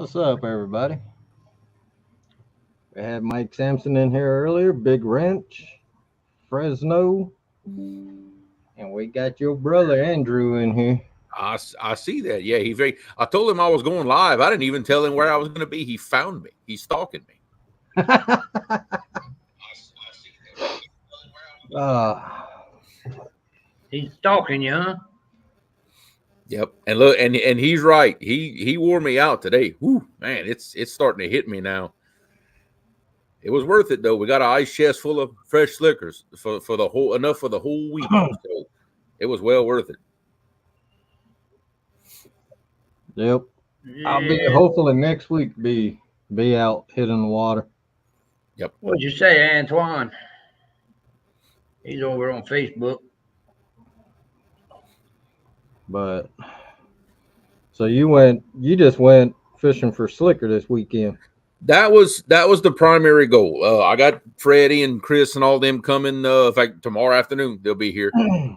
What's up, everybody? We had Mike Sampson in here earlier, Big Wrench, Fresno, and we got your brother Andrew in here. I see that. Yeah, I told him I was going live. I didn't even tell him where I was going to be. He found me. He's stalking me. He's stalking you, huh? Yep. And look, and he's right. He wore me out today. Whoo, man, it's starting to hit me now. It was worth it though. We got an ice chest full of fresh slickers for the whole week. So it was well worth it. Yep. I'll be hopefully next week be out hitting the water. Yep. What'd you say, Antoine? He's over on Facebook. But so you just went fishing for slicker this weekend. That was the primary goal. I got Freddie and Chris and all them coming. In fact, tomorrow afternoon they'll be here.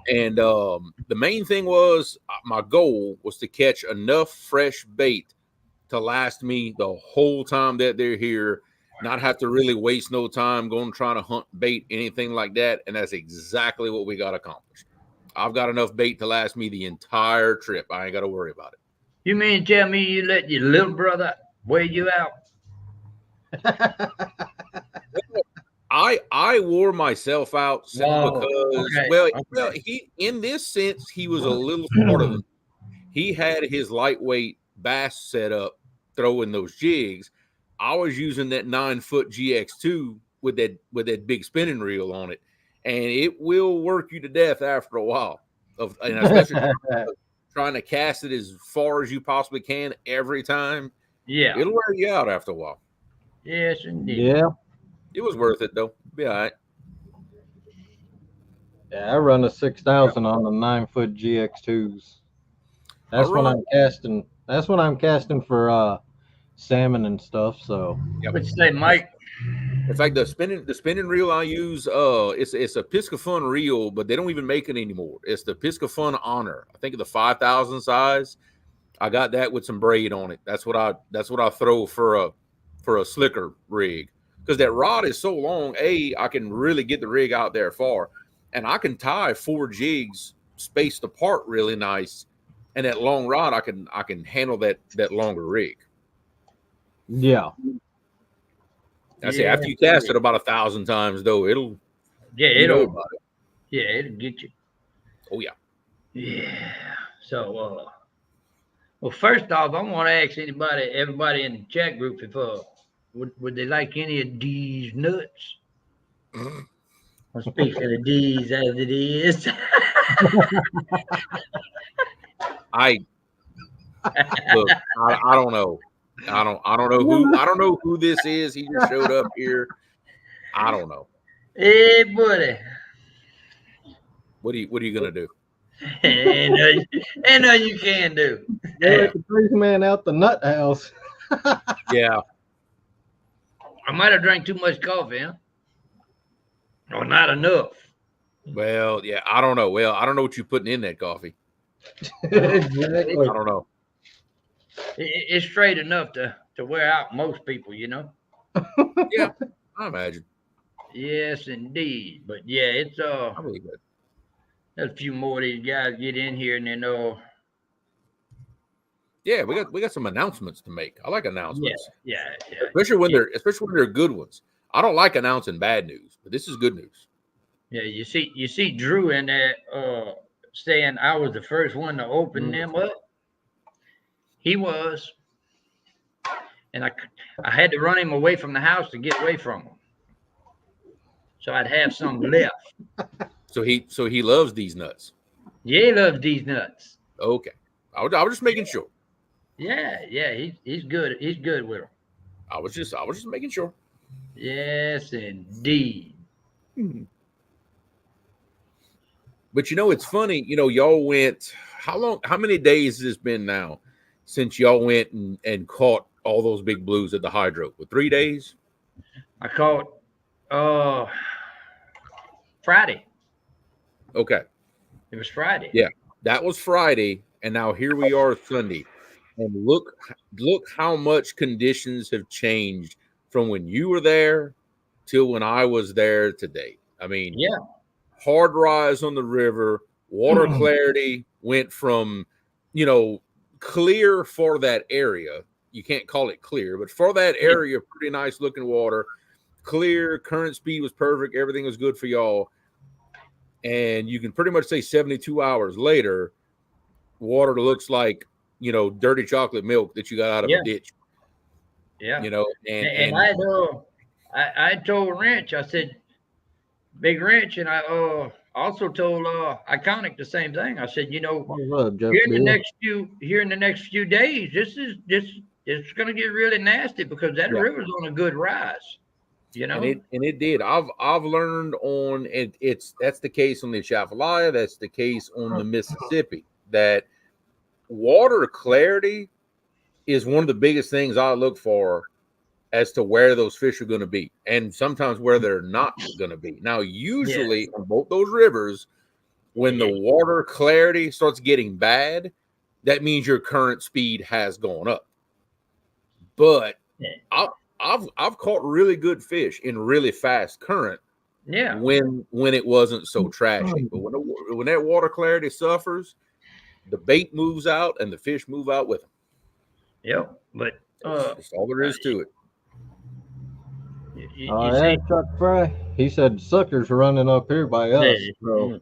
And the main thing was my goal was to catch enough fresh bait to last me the whole time that they're here, not have to really waste no time going trying to hunt bait, anything like that. And that's exactly what we got accomplished. I've got enough bait to last me the entire trip. I ain't got to worry about it. You mean tell me you let your little brother weigh you out? I wore myself out simply because well he in this sense he was a little smarter than me. He had his lightweight bass set up throwing those jigs. I was using that 9-foot GX2 with that big spinning reel on it, and it will work you to death after a while. And especially trying to cast it as far as you possibly can every time. Yeah, it'll wear you out after a while. Yes, indeed. Yeah. It was worth it though. Be all right. Yeah, I run a 6,000 on the 9-foot GX2s. That's when I'm casting. That's when I'm casting for salmon and stuff. So. What'd you say, Mike? In fact, the spinning reel I use, it's a Piscafun reel, but they don't even make it anymore. It's the Piscafun Honor. I think the 5,000 size. I got that with some braid on it. That's what I throw for a slicker rig, because that rod is so long. I can really get the rig out there far, and I can tie 4 jigs spaced apart really nice. And that long rod, I can handle that longer rig. Yeah. I say after you cast it about 1,000 times though, it'll it'll get you. Oh yeah. Yeah. So well, first off, I want to ask everybody in the chat group if would they like any of these nuts? I'm speaking of these as it is. I don't know. I don't know who this is. He just showed up here. I don't know. Hey, buddy. What are you gonna do? Ain't nothing you can do. They're like the policeman out the nut house. Yeah. I might have drank too much coffee, huh? Or not enough. Well, yeah, I don't know. Well, I don't know what you're putting in that coffee. Exactly. I don't know. It's straight enough to wear out most people, you know. Yeah, I imagine. Yes, indeed. But yeah, it's probably good. There's a few more of these guys get in here, and then yeah, we got some announcements to make. I like announcements. Yeah. Especially when they're good ones. I don't like announcing bad news, but this is good news. Yeah, you see Drew in there saying I was the first one to open them up. He was, and I had to run him away from the house to get away from him, so I'd have some left. So he loves these nuts. Yeah, he loves these nuts. Okay, I was just making sure. Yeah, he's good. He's good with them. I was just making sure. Yes, indeed. But it's funny. Y'all went. How many days has this been now since y'all went and caught all those big blues at the hydro? With 3 days? I caught Friday. Okay. It was Friday. Yeah, that was Friday, and now here we are Sunday. And look how much conditions have changed from when you were there till when I was there today. I mean, Yeah. hard rise on the river, water clarity went from, clear for that area. You can't call it clear, but for that area, pretty nice looking water. Clear, current speed was perfect. Everything was good for y'all. And you can pretty much say 72 hours later, water looks like, dirty chocolate milk that you got out of a ditch. Yeah. And I told Wrench, I said, Big Wrench, and I also told Iconic the same thing. I said, What's up, Jeff here in the Bill? next few days, it's going to get really nasty because that river's on a good rise. And it did. I've learned on it. That's the case on the Atchafalaya. That's the case on the Mississippi. That water clarity is one of the biggest things I look for as to where those fish are going to be, and sometimes where they're not going to be. Now, usually on both those rivers, when the water clarity starts getting bad, that means your current speed has gone up. But I've caught really good fish in really fast current. Yeah. When it wasn't so trashy, but when that water clarity suffers, the bait moves out and the fish move out with them. Yep. But that's all there is to it. You see, Chuck Fry. He said suckers running up here by us. So.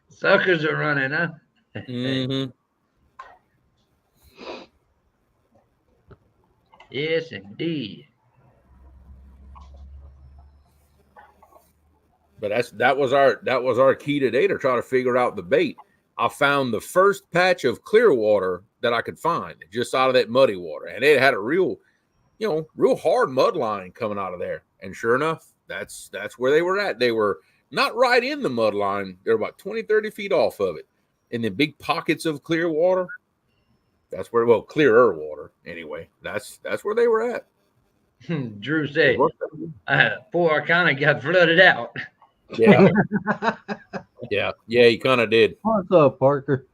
Suckers are running, huh? Mm-hmm. Yes, indeed. But that was our key today, to try to figure out the bait. I found the first patch of clear water that I could find just out of that muddy water, and it had a real hard mud line coming out of there. And sure enough, that's where they were at. They were not right in the mud line. They're about 20, 30 feet off of it. And the big pockets of clear water, that's where, clearer water anyway. That's where they were at. Drew said, poor Arcana got flooded out. Yeah. Yeah, he kind of did. What's up, Parker?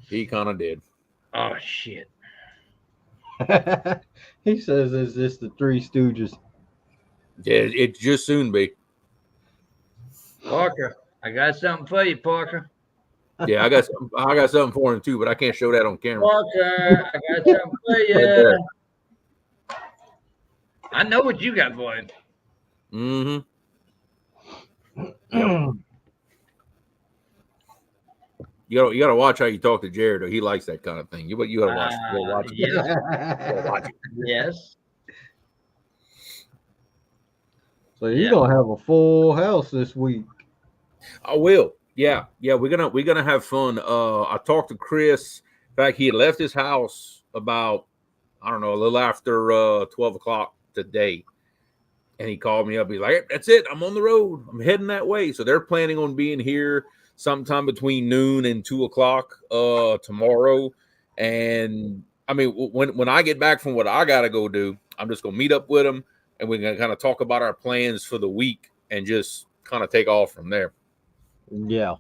He kind of did. Oh, shit. He says, is this the Three Stooges? Yeah, it just soon be. Parker, I got something for you, Parker. Yeah, I got something for him too, but I can't show that on camera. Parker, I got something for you. I know what you got for him. Mm-hmm. Yep. You gotta watch how you talk to Jared, or he likes that kind of thing. You gotta watch. You gotta watch it. Yes. You gotta watch it. Yes. So you're gonna have a full house this week. I will. Yeah. We're gonna have fun. I talked to Chris. In fact, he had left his house about, I don't know, a little after 12 o'clock today. And he called me up. He's like, hey, that's it. I'm on the road. I'm heading that way. So they're planning on being here sometime between noon and 2 o'clock tomorrow. And I mean, when I get back from what I got to go do, I'm just going to meet up with them, and we're going to kind of talk about our plans for the week and just kind of take off from there. Yeah.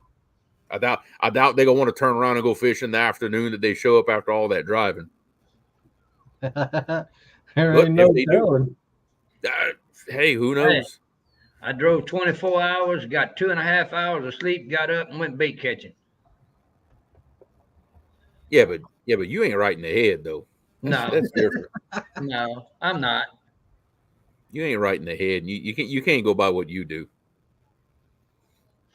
I doubt they're going to want to turn around and go fish in the afternoon that they show up after all that driving. There ain't no telling. Hey, who knows? Hey, I drove 24 hours, got 2.5 hours of sleep, got up and went bait catching. Yeah, but you ain't right in the head though. That's different. No, I'm not. You ain't right in the head. You can't go by what you do.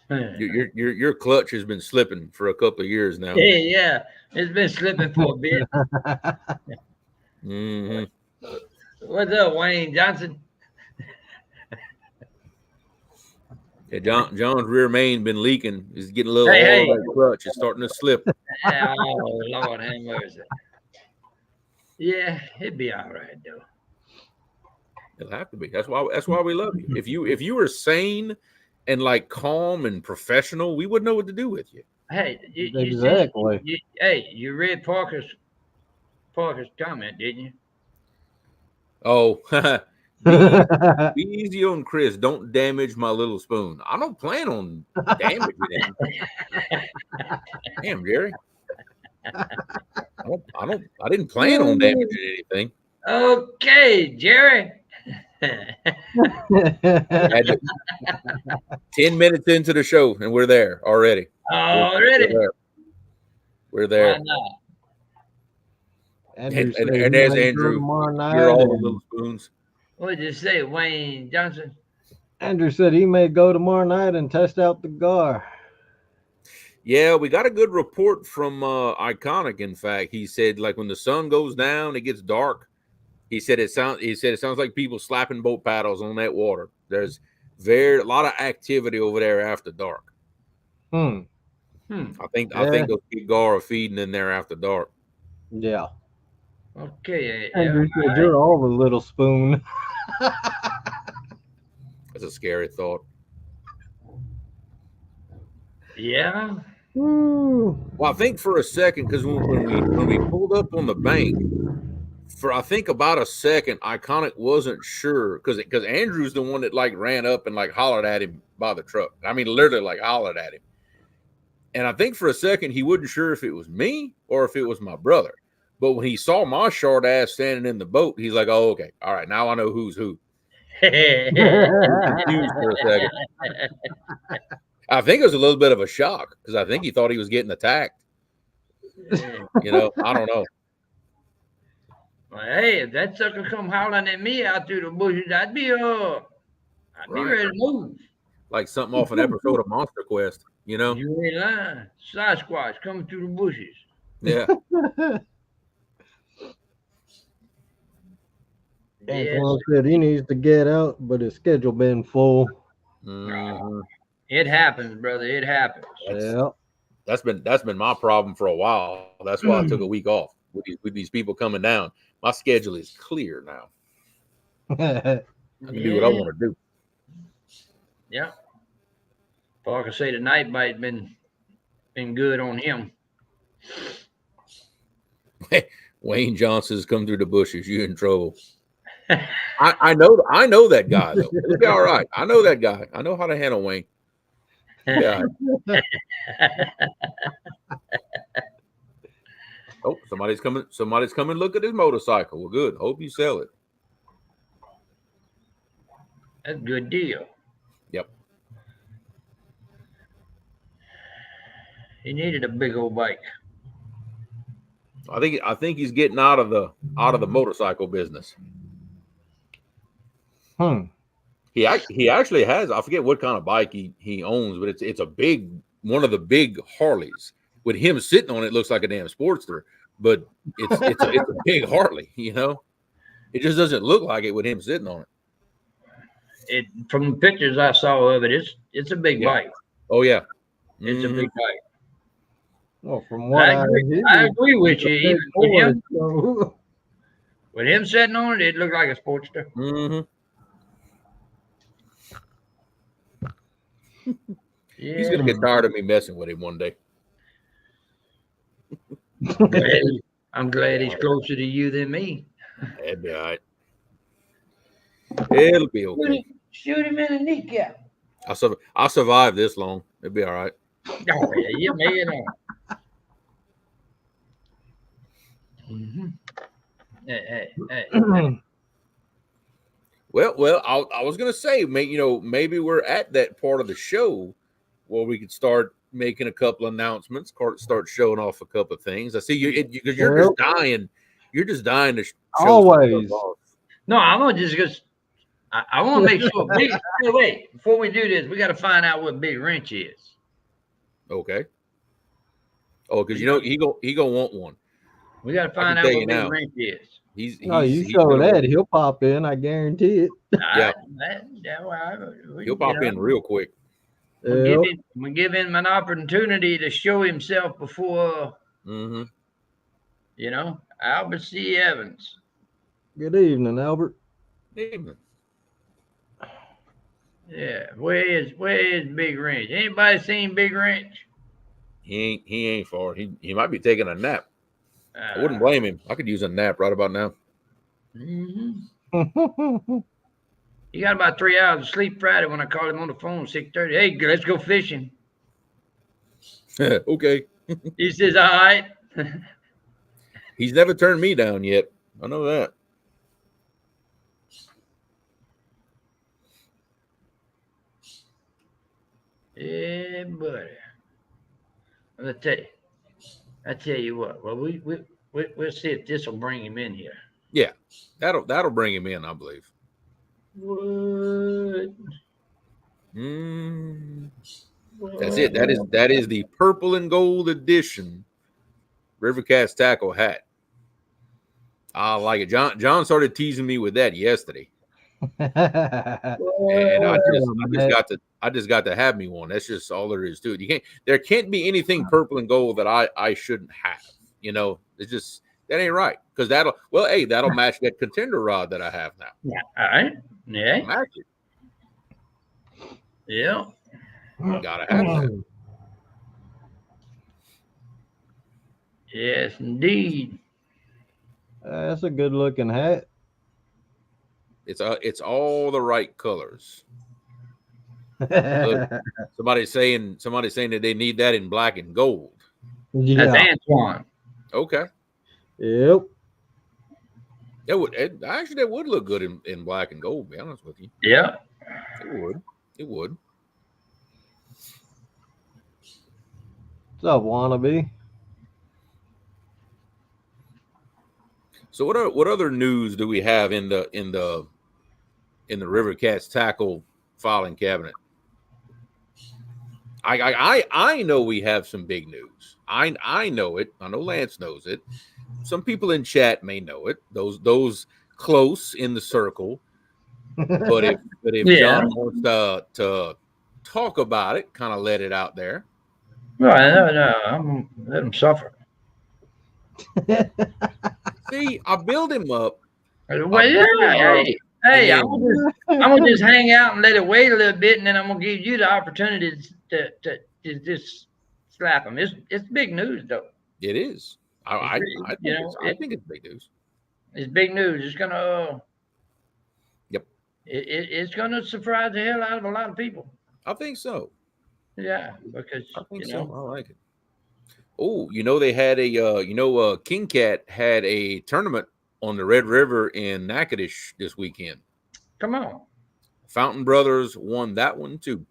Your clutch has been slipping for a couple of years now. Yeah, it's been slipping for a bit. Mm-hmm. What's up, Wayne Johnson? Yeah, John's rear main been leaking. He's getting a little oil in that clutch. It's starting to slip. Oh, Lord have mercy. Yeah, it'd be all right though. It'll have to be. That's why we love you. If you were sane and like calm and professional, we wouldn't know what to do with you. Hey, Exactly. You read Parker's comment, didn't you? Oh, Be easy on Chris. Don't damage my little spoon. I don't plan on damaging him. Damn, Jerry. I didn't plan on damaging anything. Okay, Jerry. Had to- 10 minutes into the show, and we're there already. Already. We're there. Why not? Andrew said And he there's might go Andrew. tomorrow night, You're all the and little spoons. What did you say, Wayne Johnson? Andrew said he may go tomorrow night and test out the gar. Yeah, we got a good report from Iconic. In fact, he said like when the sun goes down, it gets dark. He said it sounds like people slapping boat paddles on that water. There's a lot of activity over there after dark. Hmm. I think those big gar are feeding in there after dark. Yeah. Okay. Andrew said you're all the little spoon. That's a scary thought. Yeah. Woo. Well, I think for a second, because when we pulled up on the bank, for I think about a second, Iconic wasn't sure because Andrew's the one that like ran up and like hollered at him by the truck. I mean, literally like hollered at him. And I think for a second he wasn't sure if it was me or if it was my brother. But when he saw my short ass standing in the boat, he's like, "Oh, okay, all right, now I know who's who." He was confused for a second. I think it was a little bit of a shock because I think he thought he was getting attacked. You know, I don't know. Well, hey, if that sucker come howling at me out through the bushes, I'd be ready to move. Like something off an episode of Monster Quest, you know? You ain't lying. Sasquatch coming through the bushes. Yeah. Antoine said he needs to get out, but his schedule been full. Mhm. It happens, brother. It happens. That's been my problem for a while. That's why I took a week off with these people coming down. My schedule is clear now. I can do what I want to do. Yeah. All I can say, the night bite been good on him. Wayne Johnson's come through the bushes. You in trouble. I know that guy though. It'll be all right. I know that guy. I know how to handle Wayne. Yeah. Oh, somebody's coming. Somebody's coming. Look at his motorcycle. Well, good. Hope you sell it. That's a good deal. Yep. He needed a big old bike. I think he's getting out of the motorcycle business. He actually has. I forget what kind of bike he owns, but it's a big one of the big Harleys. With him sitting on it, looks like a damn Sportster, but it's a big Harley. You know, it just doesn't look like it with him sitting on it. It from the pictures I saw of it, it's a big bike. Oh yeah, it's a big bike. Well, from what I agree with you. Even with him sitting on it, it looked like a Sportster. Mm-hmm. Yeah. He's gonna get tired of me messing with him one day. I'm glad he's closer to you than me. That'd be all right. It'll be okay. Shoot him in the kneecap. I'll survive this long. It'll be all right. Oh yeah, you made it on. Mm-hmm. Hey. Well, I was gonna say, maybe we're at that part of the show where we could start making a couple announcements, start showing off a couple of things. I see you because you're just dying. You're just dying to show always. No, I'm gonna just I want to make sure. Wait, before we do this, we got to find out what Big Wrench is. Okay. Oh, because he gonna want one. We got to find out what Big Wrench is. You show that, he'll pop in. I guarantee it. Yeah. He'll pop in real quick. We give him an opportunity to show himself before. Mm-hmm. Albert C. Evans. Good evening, Albert. Evening. Yeah, where is Big Wrench? Anybody seen Big Wrench? He ain't far. He might be taking a nap. I wouldn't blame him. I could use a nap right about now. Mm-hmm. He got about 3 hours of sleep Friday when I called him on the phone 6:30. Hey, let's go fishing. Okay. He says, all right. He's never turned me down yet. I know that. Yeah, buddy. I tell you what. Well, we'll see if this will bring him in here. Yeah, that'll bring him in, I believe. What? That's it. That is the purple and gold edition River Cats tackle hat. I like it. John started teasing me with that yesterday, and I just got to have me one. That's just all there is to it. There can't be anything purple and gold that I shouldn't have. You know, it's just that ain't right because that'll match that contender rod that I have now. Yeah. All right. Yeah. Match it. Yeah. Gotta have that. Yes, indeed. That's a good looking hat. It's all the right colors. Look, somebody's saying that they need that in black and gold. Yeah. That's Antoine. Okay. Yep. That would look good in black and gold, to be honest with you. Yeah. It would. What's up, wannabe? So what other news do we have in the River Cats tackle filing cabinet? I know we have some big news. I know it. I know Lance knows it. Some people in chat may know it. Those close in the circle. But if John wants to talk about it, kind of let it out there. No, I'm gonna let him suffer. See, I build him up. Well, yeah, hey, I'm gonna just hang out and let it wait a little bit, and then I'm gonna give you the opportunity to just slap him. It's big news, though. It is. I think it's big news. It's big news. It's gonna. Yep. It's gonna surprise the hell out of a lot of people. I think so. Yeah, because I think so. I like it. Oh, they had King Cat had a tournament on the Red River in Natchitoches this weekend. Come on. Fountain Brothers won that one too.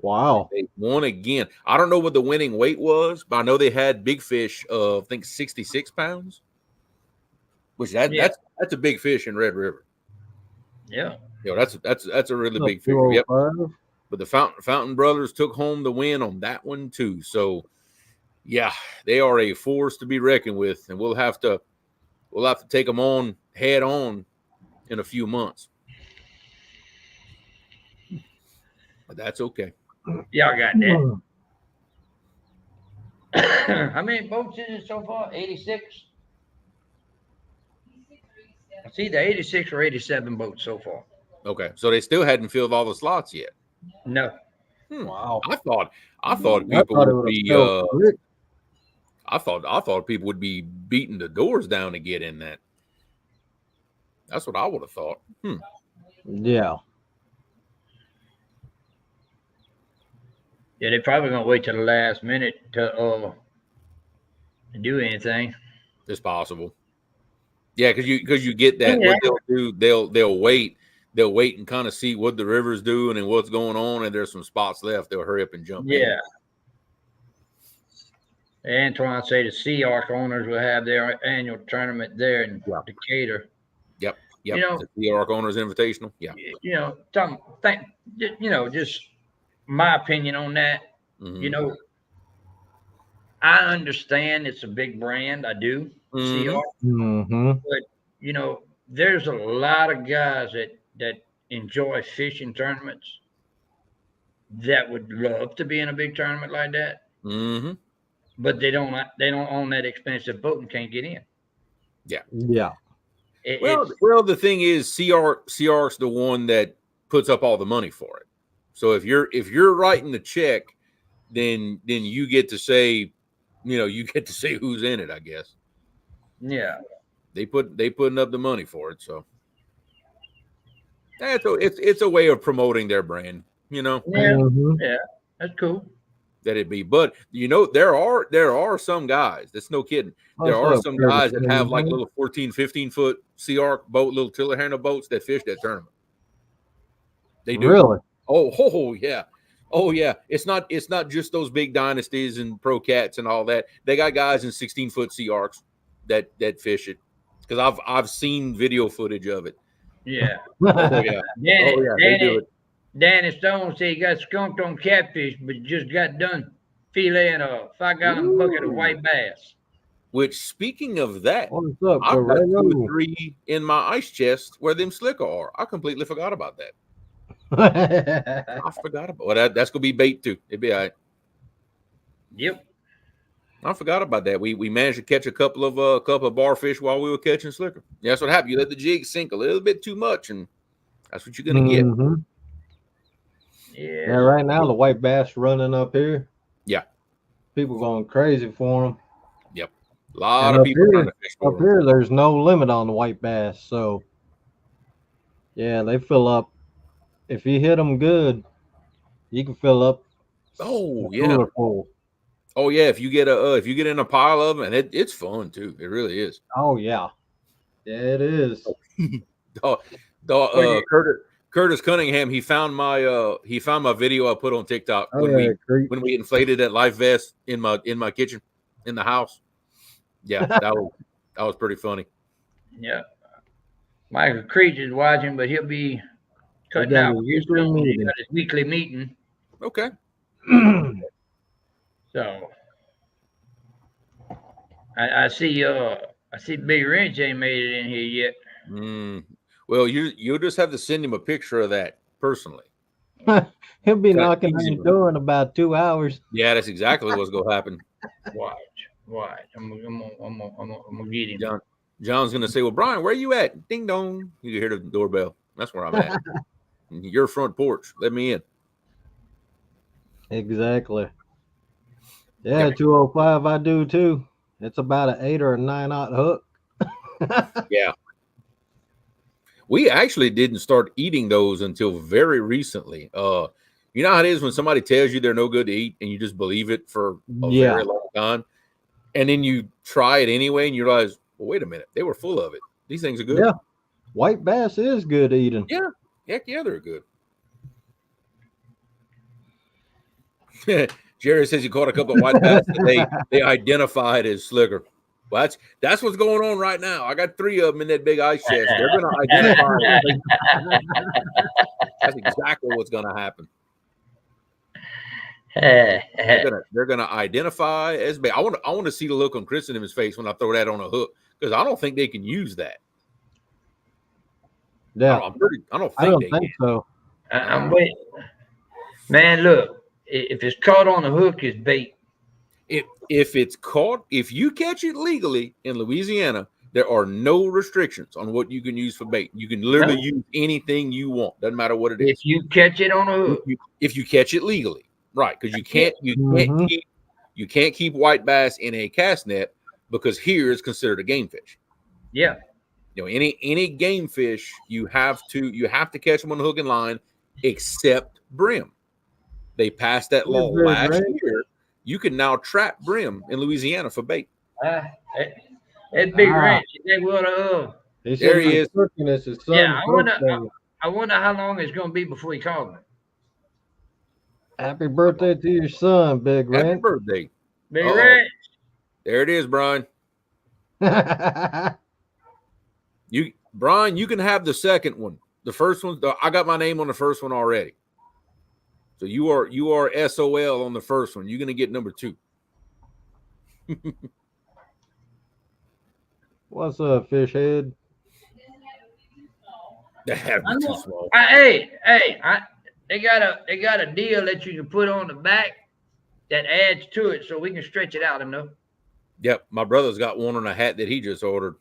Wow. They won again. I don't know what the winning weight was, but I know they had big fish of I think 66 pounds. Which that's a big fish in Red River. Yeah. That's a really big fish. Yep. But the Fountain Brothers took home the win on that one too. So, yeah, they are a force to be reckoned with, and we'll have to take them on head on in a few months. But that's okay. Yeah, I got that. How many boats is it so far? 86. It's either 86 or 87 boats so far. Okay, so they still hadn't filled all the slots yet. No. Wow. I thought people would be. I thought people would be beating the doors down to get in that. That's what I would have thought. Yeah. Yeah, they're probably gonna wait till the last minute to do anything. It's possible. Yeah, because you get that. Yeah. What they'll do, they'll wait. They'll wait and kind of see what the river's doing and what's going on, and there's some spots left. They'll hurry up and jump in. Yeah. Antoine say the Sea Arc owners will have their annual tournament there in Decatur. Yep. The Sea Arc Owners Invitational. Yeah. Just my opinion on that. Mm-hmm. I understand it's a big brand. I do. Sea Arc. Mm-hmm. But there's a lot of guys that enjoy fishing tournaments that would love to be in a big tournament like that. Mm-hmm. But they don't own that expensive boat and can't get in. Yeah. Yeah. Well, the thing is, Sea Arc's the one that puts up all the money for it. So if you're writing the check, then you get to say, who's in it, I guess. Yeah. They putting up the money for it, so. It's a way of promoting their brand, you know. Yeah, Mhm. yeah, that's cool. That it be, but you know, there are some guys. That's no kidding. There What's are up, some Curtis? guys that have like little 14, 15 foot Sea Arc boat, little tiller handle boats that fish that tournament. They do. Really? Oh yeah. Oh yeah. It's not just those big dynasties and pro cats and all that. They got guys in 16-foot Sea Arcs that fish it. Because I've seen video footage of it. Yeah. Oh yeah. Danny, Oh yeah. They do it. Danny Stone said he got skunked on catfish, but just got done filleting a 5-gallon bucket of white bass. Which, speaking of that, What's up, I've got 2 or Guerrero? 3 in my ice chest where them slicker are. I completely forgot about that. I forgot about that's gonna be bait too. It'd be all right. Yep. I forgot about that. We managed to catch a couple of barfish while we were catching slicker. Yeah, that's what happened. You let the jig sink a little bit too much, and that's what you're gonna get. Mhm. Yeah. Yeah, right now the white bass running up here. Yeah. People going crazy for them. Yep. A lot And of up people here- trying to fish for Up them. here, there's no limit on the white bass, so yeah, they fill up. If you hit them good, you can fill up. Oh a yeah. cooler full. Oh yeah. If you get in a pile of them, and it's fun too. It really is. Oh yeah, yeah, it is. Curtis Cunningham, he found my video I put on TikTok Oh, when yeah, creep. we inflated that life vest in my kitchen in the house. Yeah, that was pretty funny. Yeah. Michael Creech is watching, but he'll be cutting got out his here weekly soon. He meeting. got his weekly meeting. Okay. So I see Big Wrench ain't made it in here yet. Well, you'll just have to send him a picture of that personally. He'll be Cut knocking on easy. your door in about 2 hours. Yeah, that's exactly what's gonna happen. Watch. I'm gonna get him. John's gonna say, "Well, Brian, where you at?" Ding dong. You can hear the doorbell. That's where I'm at. Your front porch. Let me in. Exactly. Yeah, 205. I do too. It's about an 8 or a 9/0 hook. Yeah. We actually didn't start eating those until very recently. You know how it is when somebody tells you they're no good to eat and you just believe it for a very long time. And then you try it anyway and you realize, well, wait a minute, they were full of it. These things are good. Yeah. White bass is good eating. Yeah. Heck yeah, they're good. Jerry says he caught a couple of white bass that they identified as slicker. Well, that's what's going on right now. I got 3 of them in that big ice chest. They're going to identify. That's exactly what's going to happen. They're going to identify as bait. I want to see the look on Chris and his face when I throw that on a hook, because I don't think they can use that. Yeah, I don't I don't think think so. I'm waiting. Man, look, if it's caught on a hook, it's bait. If it's caught, if you catch it legally in Louisiana, there are no restrictions on what you can use for bait. You can literally use anything you want. Doesn't matter what it is. If you catch it on a hook. If you catch it legally, right? Because you can't keep white bass in a cast net, because here is considered a game fish. Yeah. You know, any game fish, you have to catch them on the hook and line, except brim. They passed that law last year. You can now trap brim in Louisiana for bait. That Big Wrench. There he is. Yeah, I wonder how long it's going to be before he calls me. Happy birthday to your son, Big Wrench. Happy birthday. Big Wrench. There it is, Brian. Brian, you can have the second one. The first one, I got my name on the first one already. So you are SOL on the first one. You're gonna get number 2. What's up, fish head? That'd be too small. They got a deal that you can put on the back that adds to it, so we can stretch it out. Yep, my brother's got one on a hat that he just ordered.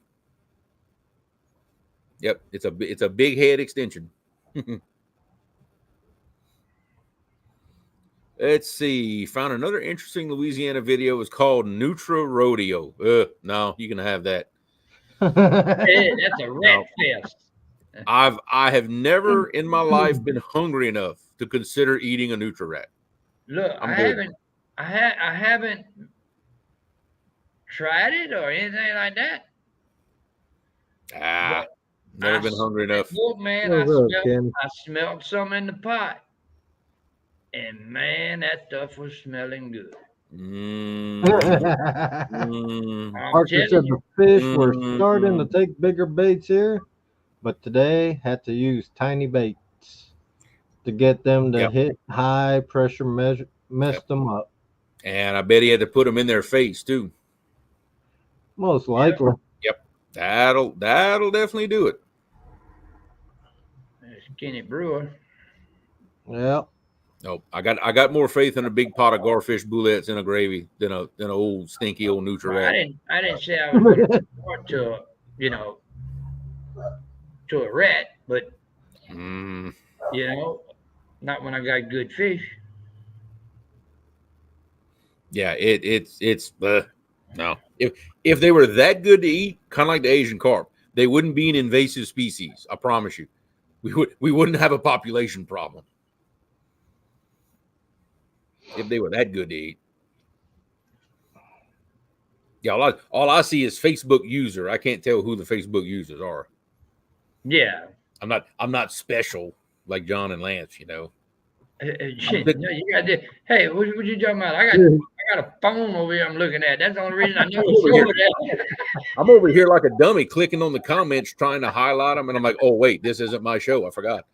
Yep, it's a big head extension. Let's see. Found another interesting Louisiana video. It's called Nutra Rodeo. No, you can have that. Hey, that's a rat fest. I have never in my life been hungry enough to consider eating a Nutri-Rat. Look, I'm good. I haven't tried it or anything like that. Ah, But never been hungry enough. Look, man, What's up, Ken? I smelled some in the pot, and man, that stuff was smelling good. Mm, I'm Parker said telling the you. fish were starting to take bigger baits here, but today had to use tiny baits to get them to Yep. hit high pressure measure, messed them up. And I bet he had to put them in their face too. Most likely. Yep. That'll definitely do it. It's Kenny Brewer. Yeah. No, I got more faith in a big pot of garfish bullets in a gravy than an old stinky old Nutri-Rat. I didn't say I was going to report to to a rat, but not when I got good fish. Yeah, it's no. If they were that good to eat, kind of like the Asian carp, they wouldn't be an invasive species. I promise you, we wouldn't have a population problem if they were that good to eat. Yeah, all I see is Facebook user. I can't tell who the Facebook users are. Yeah. I'm not special like John and Lance, you know. You got this. Hey, what you talking about? I got a phone over here I'm looking at. That's the only reason I know it's over there. I'm over here like a dummy clicking on the comments trying to highlight them, and I'm like, oh wait, this isn't my show. I forgot.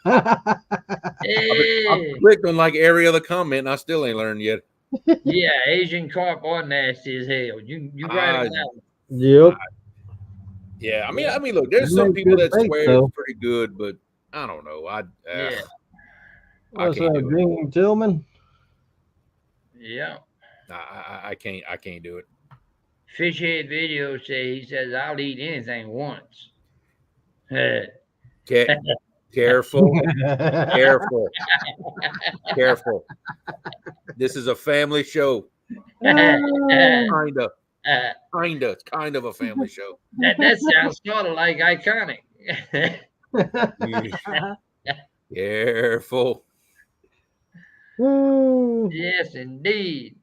Hey. I clicked on like every other comment, and I still ain't learned yet. Yeah, Asian carp are nasty as hell. You right on that one. Yep. Yeah, I mean, look, there's some people that swear it's pretty good, but I don't know. Yeah. What's up, Gene Tillman? Yeah. I can't do it. Fishhead video he says I'll eat anything once. Careful. Careful. This is a family show. Kinda. It's kind of a family show. That sounds sort of like iconic. Careful. Yes, indeed.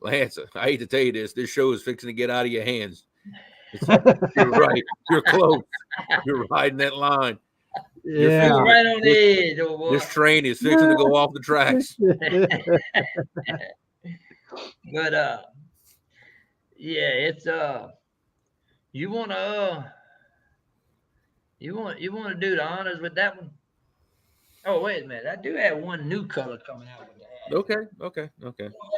Lance, I hate to tell you this. This show is fixing to get out of your hands. You're right. You're close. You're riding that line. Yeah. You're right on the edge, old boy. This train is fixing to go off the tracks. But yeah, it's you wanna do the honors with that one? Oh, wait a minute. I do have one new color coming out with that. Okay.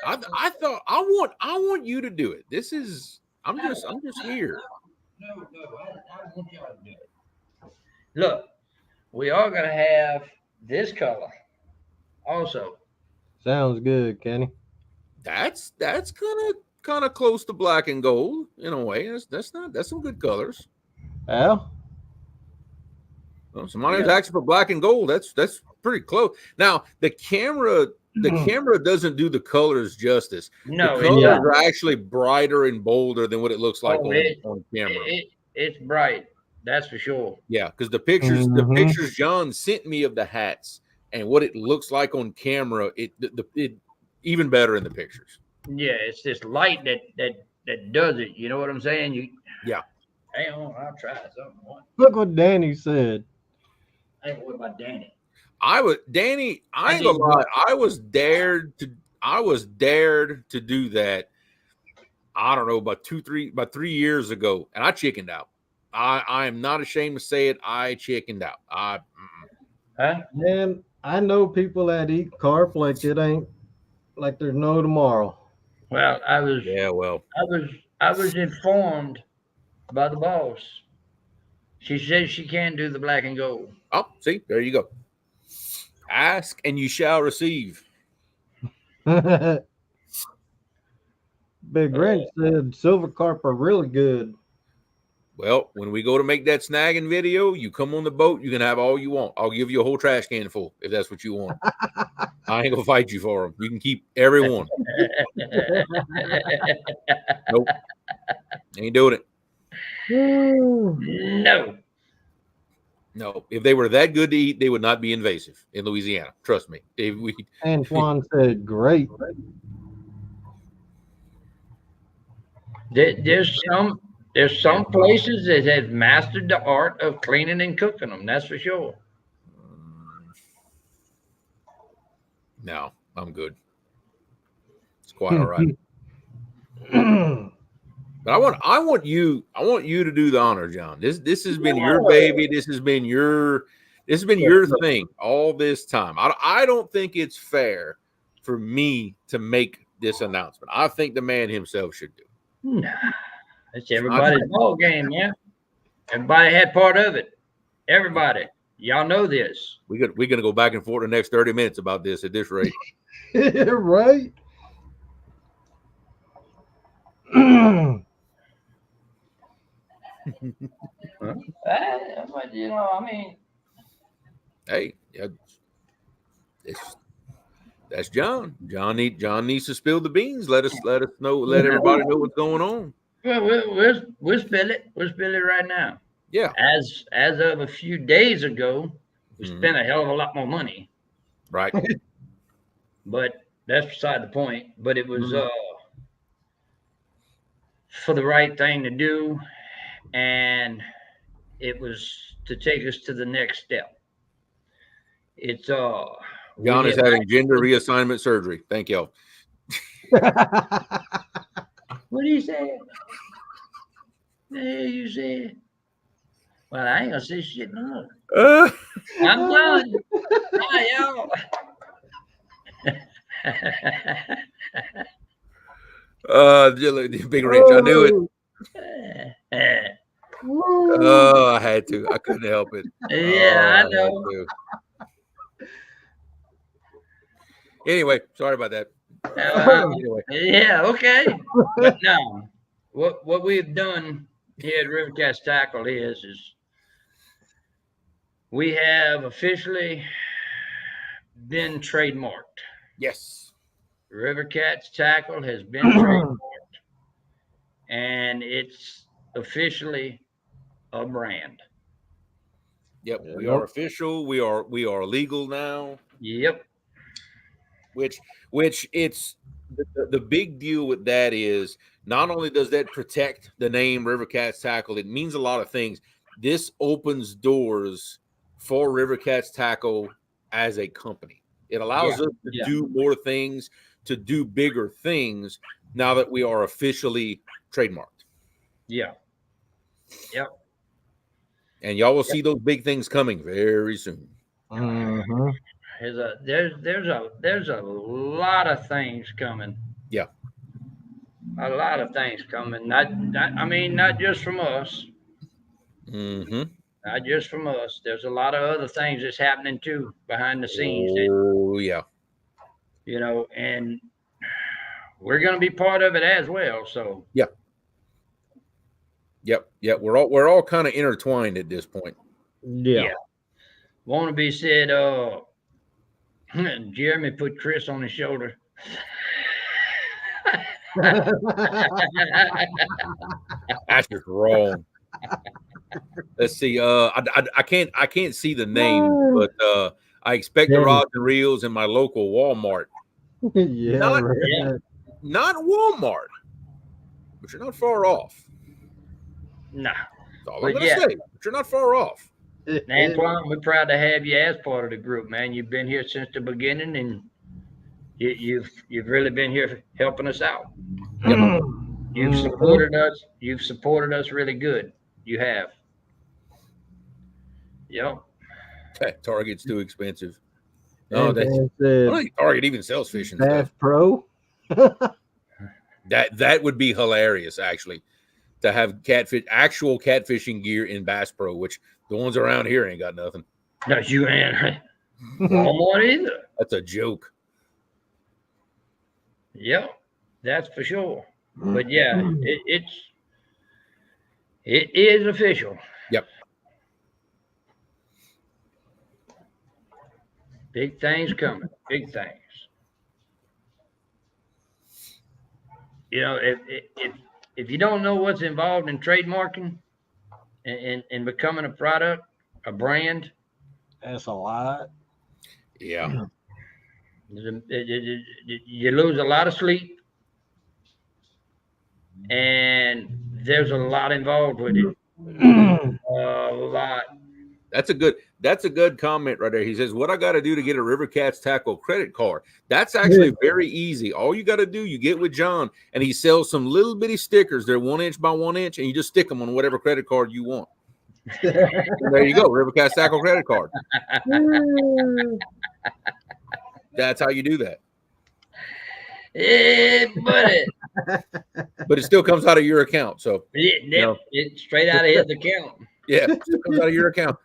I thought I want you to do it. This is I'm just here. No, I want y'all to do it. Look, we are gonna have this color also. Sounds good, Kenny. That's kind of close to black and gold in a way. That's some good colors. Yeah. Well, somebody's asking for black and gold. That's pretty close. Now the camera doesn't do the colors justice. No, the colors are actually brighter and bolder than what it looks like on camera. It's bright, that's for sure. Yeah, because the pictures John sent me of the hats and what it looks like on camera, it even better in the pictures. Yeah, it's this light that does it. You know what I'm saying? Yeah. Hang on, I'll try something. Look what Danny said. Hey, what about Danny? I ain't gonna lie. I was dared to do that. I don't know, about 3 years ago, and I chickened out. I am not ashamed to say it. I chickened out. Huh? Man, I know people that eat carp like it ain't like there's no tomorrow. Well, I was informed by the boss. She says she can do the black and gold. Oh, see, there you go. Ask and you shall receive. Big Wrench said silver carp are really good. Well, when we go to make that snagging video, you come on the boat, you can have all you want. I'll give you a whole trash can full if that's what you want. I ain't gonna fight you for them. You can keep every one. Nope. Ain't doing it. No. No, if they were that good to eat, they would not be invasive in Louisiana. Trust me. Antoine said, "Great." There's some places that have mastered the art of cleaning and cooking them. That's for sure. No, I'm good. It's quite all right. But I want you to do the honor, John. This has been your baby. This has been your thing all this time. I don't think it's fair for me to make this announcement. I think the man himself should do it. Nah, it's everybody's ball game, man. Everybody had part of it. Everybody, y'all know this. We're gonna go back and forth the next 30 minutes about this at this rate. Right. But you know, I mean, Hey, yeah, that's John. John needs to spill the beans. Let us know. Let everybody know what's going on. we'll spill it. We'll spill it right now. Yeah. As of a few days ago, we spent a hell of a lot more money. Right. But that's beside the point. But it was for the right thing to do, and it was to take us to the next step. It's John is having gender reassignment surgery. Thank you. What do you say? Hey, you say? Well, I ain't gonna say shit no more. I'm done. Bye, y'all. Big Rich, I knew it. Oh, I had to. I couldn't help it. Yeah, I know. Anyway, sorry about that. Anyway. Yeah, okay. But now, what we've done here at River Cats Tackle is we have officially been trademarked. Yes. River Cats Tackle has been trademarked, and it's officially a brand. Yep, we are official. We are legal now. Yep. Which it's the big deal with that is not only does that protect the name River Cats Tackle, it means a lot of things. This opens doors for River Cats Tackle as a company. It allows us to do more things, to do bigger things now that we are officially trademarked. Yeah. Yep. And y'all will see those big things coming very soon. Mm-hmm. There's a lot of things coming. Yeah. A lot of things coming. Not just from us. Mm-hmm. Not just from us. There's a lot of other things that's happening too behind the scenes. Oh, yeah. You know, and we're going to be part of it as well. So yeah. Yep. We're all kind of intertwined at this point. Yeah. Wannabe said, Jeremy put Chris on his shoulder. That's just wrong. Let's see. I can't see the name, but I expect the rods and reels in my local Walmart. Not Walmart, but you're not far off. Nah. That's all I'm gonna say. But you're not far off. Antoine, we're proud to have you as part of the group, man. You've been here since the beginning, and you've really been here helping us out. Yep. You've supported us. You've supported us really good. You have. Yep. Target's too expensive. No, I don't think Target even sells fishing Bass stuff. Pro. That would be hilarious, actually, to have actual catfishing gear in Bass Pro, which the ones around here ain't got nothing. No, you ain't Walmart either. That's a joke. Yep, that's for sure. But yeah, it is official. Yep. Big things coming. Big things. You know, if you don't know what's involved in trademarking and becoming a product, a brand. That's a lot. Yeah. You lose a lot of sleep, and there's a lot involved with it. A lot. That's a good comment right there. He says, "What I got to do to get a River Cats Tackle credit card?" That's actually very easy. All you got to do, you get with John, and he sells some little bitty stickers. They're 1 inch by 1 inch, and you just stick them on whatever credit card you want. And there you go, River Cats Tackle credit card. That's how you do that. Yeah, buddy. But it still comes out of your account. So It's straight out of his account. yeah, it still comes out of your account.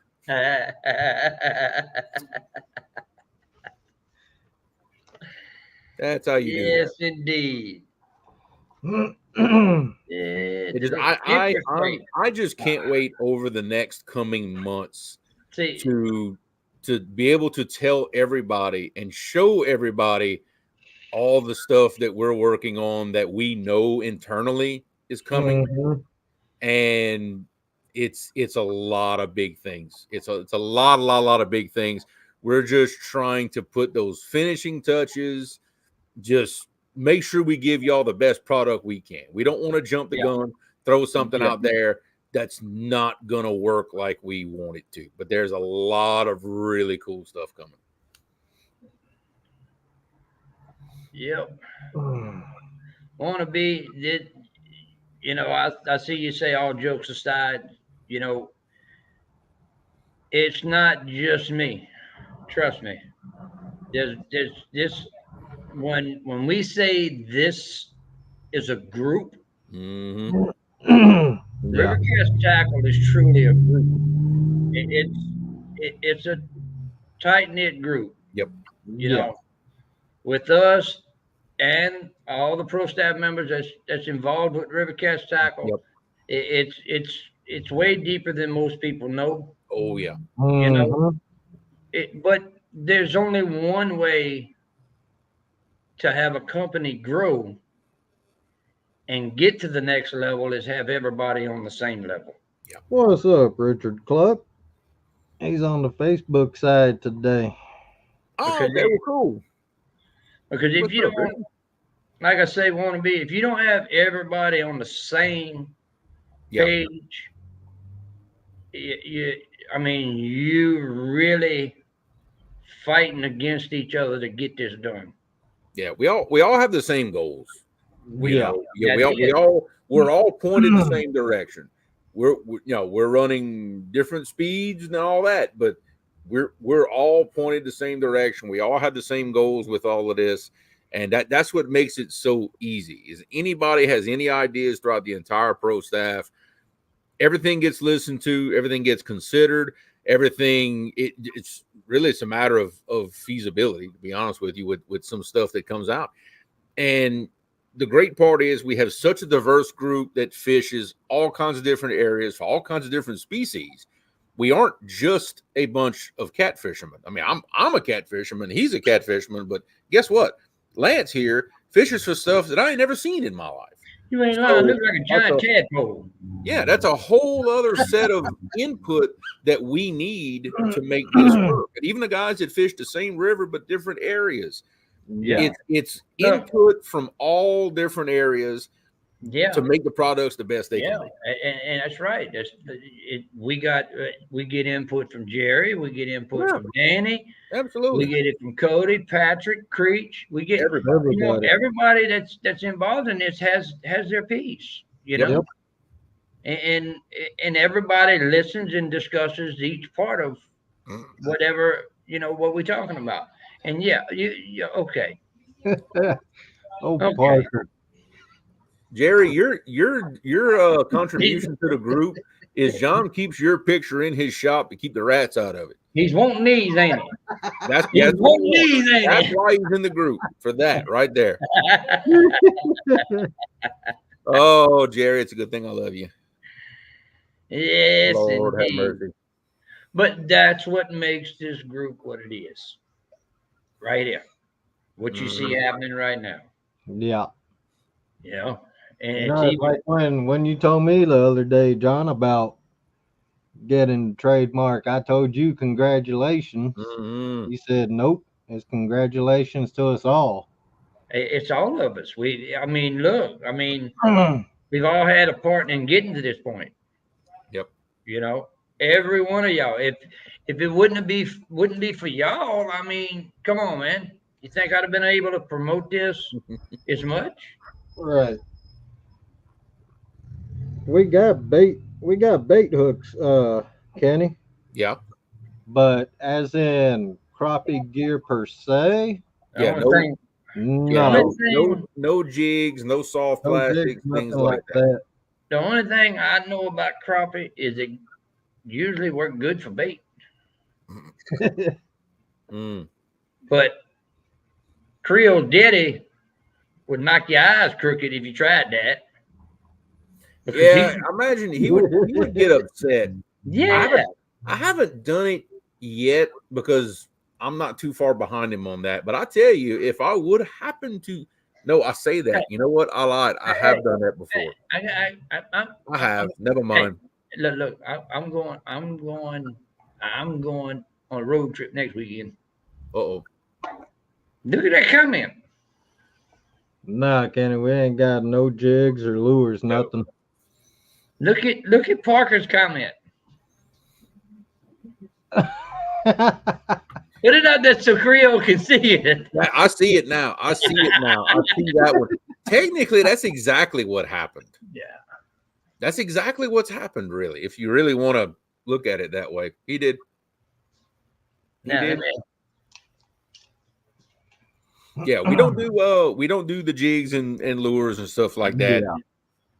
That's how you do that. Yes, indeed. It is, I just can't wait over the next coming months to be able to tell everybody and show everybody all the stuff that we're working on that we know internally is coming. And it's a lot of big things. It's a lot of big things. We're just trying to put those finishing touches, just make sure we give y'all the best product we can. We don't want to jump the gun, throw something out there that's not going to work like we want it to. But there's a lot of really cool stuff coming. Yep. Want to be, you know, I see you say, all jokes aside, you know, it's not just me. Trust me. There's this, when we say this is a group, River Cats Tackle is truly a group. It's a tight-knit group. Yep. You know, with us and all the pro staff members that's involved with River Cats Tackle. Yep. It's way deeper than most people know. Oh yeah. You know, but there's only one way to have a company grow and get to the next level, is have everybody on the same level. Yeah. What's up, Richard Cluck? He's on the Facebook side today. Oh, they were cool. Because if you don't, like I say, want to be, if you don't have everybody on the same page, I mean, you really fighting against each other to get this done. Yeah, we all have the same goals. We're all pointed the same direction. We're running different speeds and all that, but we're all pointed the same direction. We all have the same goals with all of this, and that's what makes it so easy. Is anybody has any ideas throughout the entire pro staff, everything gets listened to, everything gets considered, everything. It's really, it's a matter of feasibility, to be honest with you, with some stuff that comes out. And the great part is we have such a diverse group that fishes all kinds of different areas for all kinds of different species. We aren't just a bunch of cat fishermen. I mean, I'm a cat fisherman. He's a cat fisherman. But guess what? Lance here fishes for stuff that I ain't never seen in my life. You ain't lying. Look like a giant tadpole. Yeah, that's a whole other set of input that we need to make this work. And even the guys that fish the same river but different areas. Yeah, it's input from all different areas. Yeah, to make the products the best they can. And that's right. We get input from Jerry. We get input from Danny. Absolutely. We get it from Cody, Patrick, Creech. We get everybody that's involved in this has their piece. You know, and everybody listens and discusses each part of whatever what we're talking about. And you okay. Parker. Jerry, your contribution to the group is John keeps your picture in his shop to keep the rats out of it. He's wanting these, ain't he? That's why he's in the group, for that right there. Oh, Jerry, it's a good thing I love you. Yes, Lord indeed. Have mercy. But that's what makes this group what it is. Right here. What you see happening right now. Yeah. Yeah. And it's like when you told me the other day, John, about getting trademark. I told you congratulations. Mhm. He said nope. It's congratulations to us all. It's all of us. I mean, look, I mean, we've all had a part in getting to this point. Yep. You know, every one of y'all. If it wouldn't be for y'all, I mean, come on, man. You think I'd have been able to promote this as much? Right. We got bait hooks, Kenny. Yeah. But as in crappie gear per se, The Yeah. only No. thing, the Yeah. only no. thing, No jigs. No soft No jigs, plastics. Things nothing like like that. that. the only thing I know about crappie is it usually work good for bait, Mm. but Creole Daddy would knock your eyes crooked if you tried that. Because Yeah. he, I imagine he would get upset. I yeah, haven't I haven't done it yet because I'm not too far behind him on that. But I tell you, if I would happen to, no, I say that. You know what? I lied. I have hey, done that hey, before. I I'm have. Never hey, mind. look, I'm going on a road trip next weekend. Uh-oh. Look at that comment. Nah, Kenny, we ain't got no jigs or lures, No. nothing. Look at Parker's comment. Put it out there so Creole can see it. Yeah, I see it now. I see it now. I see that one. Technically, that's exactly what happened. Yeah. That's exactly what's happened, really. If you really want to look at it that way, he did. He Now, did. let me, Yeah, we don't do the jigs and lures and stuff like that. Yeah.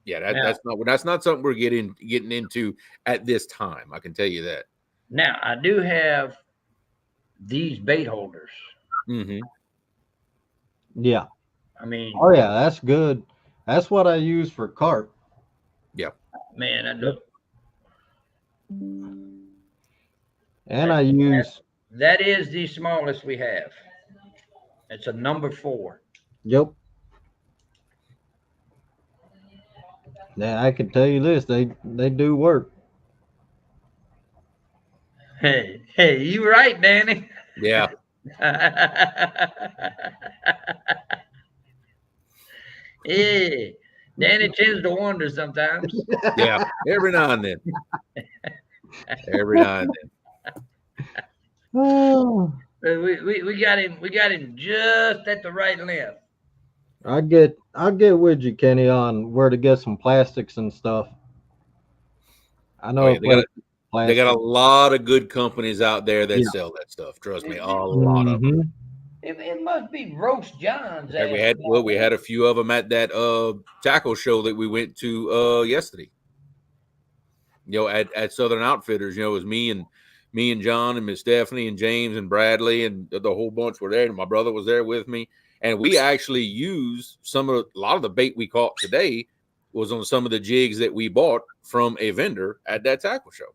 Yeah, now, that's not something we're getting into at this time. I can tell you that. now, I do have these bait holders. Mm-hmm. Yeah. I mean, Oh yeah, that's good. That's what I use for carp. Yeah. man, I look. And I use That is the smallest we have. It's a number 4. yep. Now I can tell you this, they do work. Hey, you right, Danny. Yeah. Yeah, Danny tends to wander sometimes. Yeah. Every now and then. Every now and then. Oh, We got him just at the right length. I'll get with you, Kenny, on where to get some plastics and stuff. I Oh know yeah, a place with they got a plastic. lot of good companies out there that Yeah. sell that stuff. Trust me, a lot of them. Mm-hmm. It must be Roast John's. And we had a few of them at that tackle show that we went to yesterday. You know, at Southern Outfitters, you know, it was me and John and Miss Stephanie and James and Bradley and the whole bunch were there. And my brother was there with me. And we actually used a lot of the bait we caught today was on some of the jigs that we bought from a vendor at that tackle show.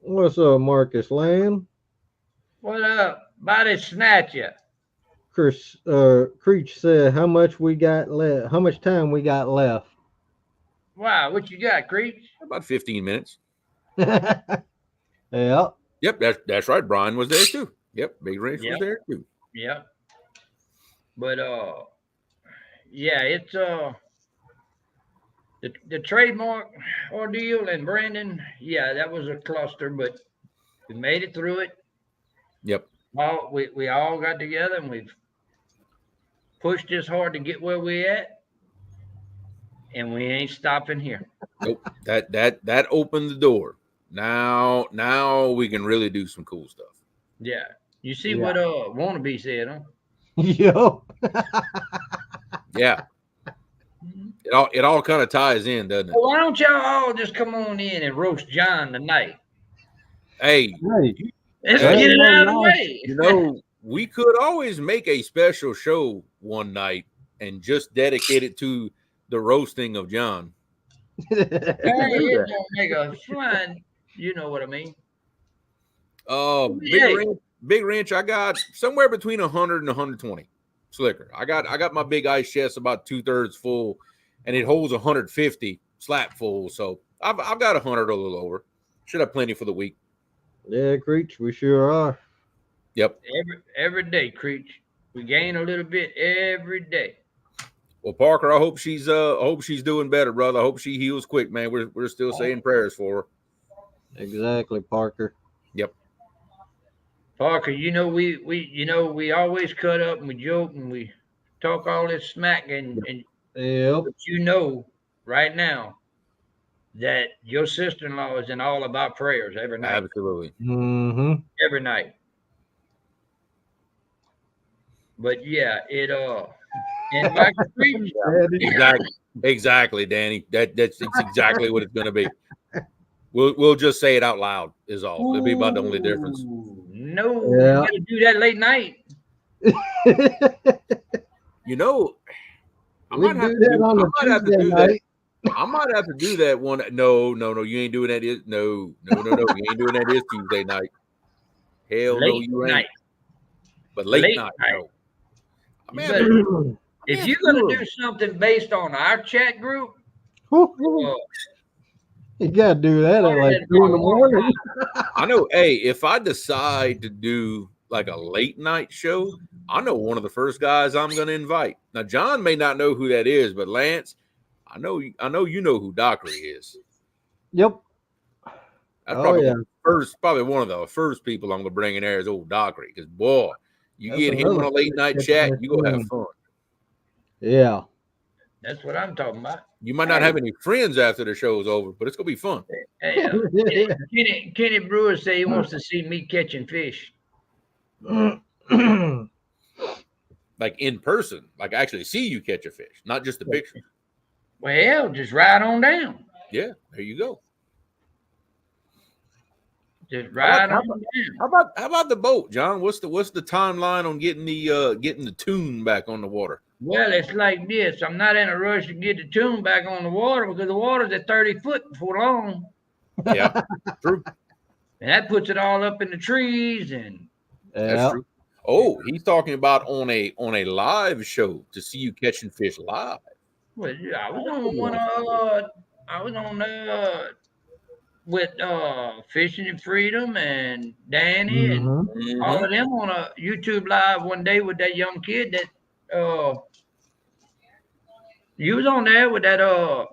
What's up, Marcus Land? What up, body snatcher? Chris Creech said how much we got left, how much time we got left. Wow, what you got, Creech? About 15 minutes. Yeah. Yep, that's right. Brian was there too. Yep, Big Ranch was there too. Yeah. But yeah, it's the trademark ordeal and Brandon, yeah, that was a cluster, but we made it through it. Yep. All we all got together and we've pushed this hard to get where we at, and we ain't stopping here. Nope. That opened the door. Now we can really do some cool stuff. Yeah. You see Yeah. what Wannabe said, huh? Yo. Yeah. It all kind of ties in, doesn't it? Well, why don't y'all all just come on in and roast John tonight? Hey, Hey. Let's Hey, get it out of the no, way. you know, we could always make a special show one night and just dedicate it to the roasting of John. Hey, We can do it that. don't make a flying. You know what I mean? Big wrench. I got somewhere between 100 and 120 slicker. I got my big ice chest about 2/3 full, and it holds 150 slap full. So I've got 100 a little over. Should have plenty for the week. Yeah, Creech, we sure are. Yep. Every day, Creech. We gain a little bit every day. Well, Parker, I hope she's doing better, brother. I hope she heals quick, man. We're still saying prayers for her. Exactly, Parker. Yep. Parker, we always cut up and we joke and we talk all this smack and Yep. but you know right now that your sister-in-law is in all of our prayers every night. Absolutely. Mm-hmm. Every night. But yeah, and Michael Creech, Exactly, Danny. It's exactly what it's gonna be. We'll just say it out loud is all. It'll be about the only difference. No, Yeah. you gotta do that late night. You know, I We might have do to that do, on I a might have to Tuesday do night. that. I might have to do that one. No, you ain't doing that. No. You ain't doing that this Tuesday night. Hell no, Late you ain't. night. But late Late night, night. no. I You mean, better- if yeah, you're gonna sure. do something based on our chat group, You gotta do that at like 2 in the morning. I know. Hey, if I decide to do like a late night show, I know one of the first guys I'm going to invite. Now, John may not know who that is, but Lance, I know you know who Dockery is. Yep. That's Oh, probably yeah. probably one of the first people I'm going to bring in there is old Dockery. Because boy, you That's get him on another a late night good chat, question. you gonna have fun. Yeah. that's what I'm talking about. You might not have any friends after the show's over, but it's gonna be fun. Hey, Kenny Brewer say he wants to see me catching fish. Like in person, like actually see you catch a fish, not just the picture. Well, just ride on down. Yeah, there you go. Just ride on down. How about the boat, John? What's the timeline on getting the tune back on the water? Well, it's like this. I'm not in a rush to get the tune back on the water because the water's at 30 foot before long. Yeah, true. And that puts it all up in the trees and That's true. Oh, he's talking about on a live show to see you catching fish live. well, yeah, I was on one with Fishing and Freedom and Danny and all of them on a YouTube live one day with that young kid that you was on there with that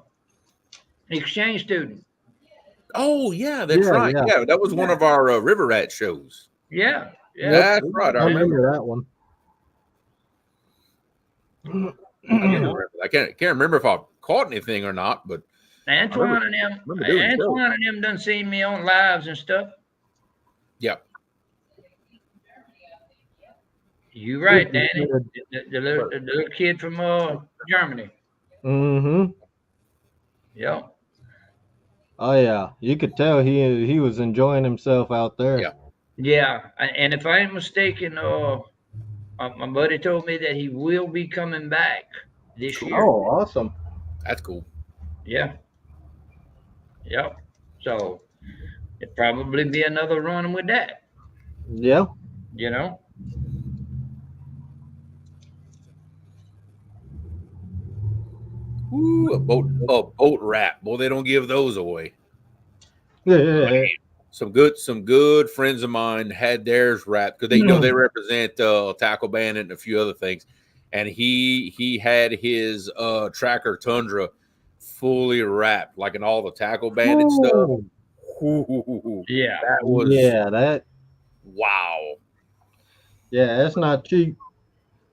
exchange student. Oh yeah, that's right. Yeah, that was one of our River Rat shows. Yeah. That's right. I remember that one. I can't remember if I caught anything or not, but Antoine and them done seen me on lives and stuff. Yeah. You right, Danny. The little kid from Germany. Mm-hmm. Yeah. Oh yeah, you could tell he was enjoying himself out there. Yeah. Yeah, and if I ain't mistaken, my buddy told me that he will be coming back this year. Oh, awesome. That's cool. Yeah. Yep. So it'd probably be another run with that. Yeah. You know. Ooh, a boat wrap. Boy, they don't give those away. Yeah. Some good friends of mine had theirs wrapped because they know they represent Tackle Bandit and a few other things, and he had his Tracker Tundra fully wrapped, like in all the Tackle Bandit stuff. Ooh, yeah, that was wow. Yeah, that's not cheap.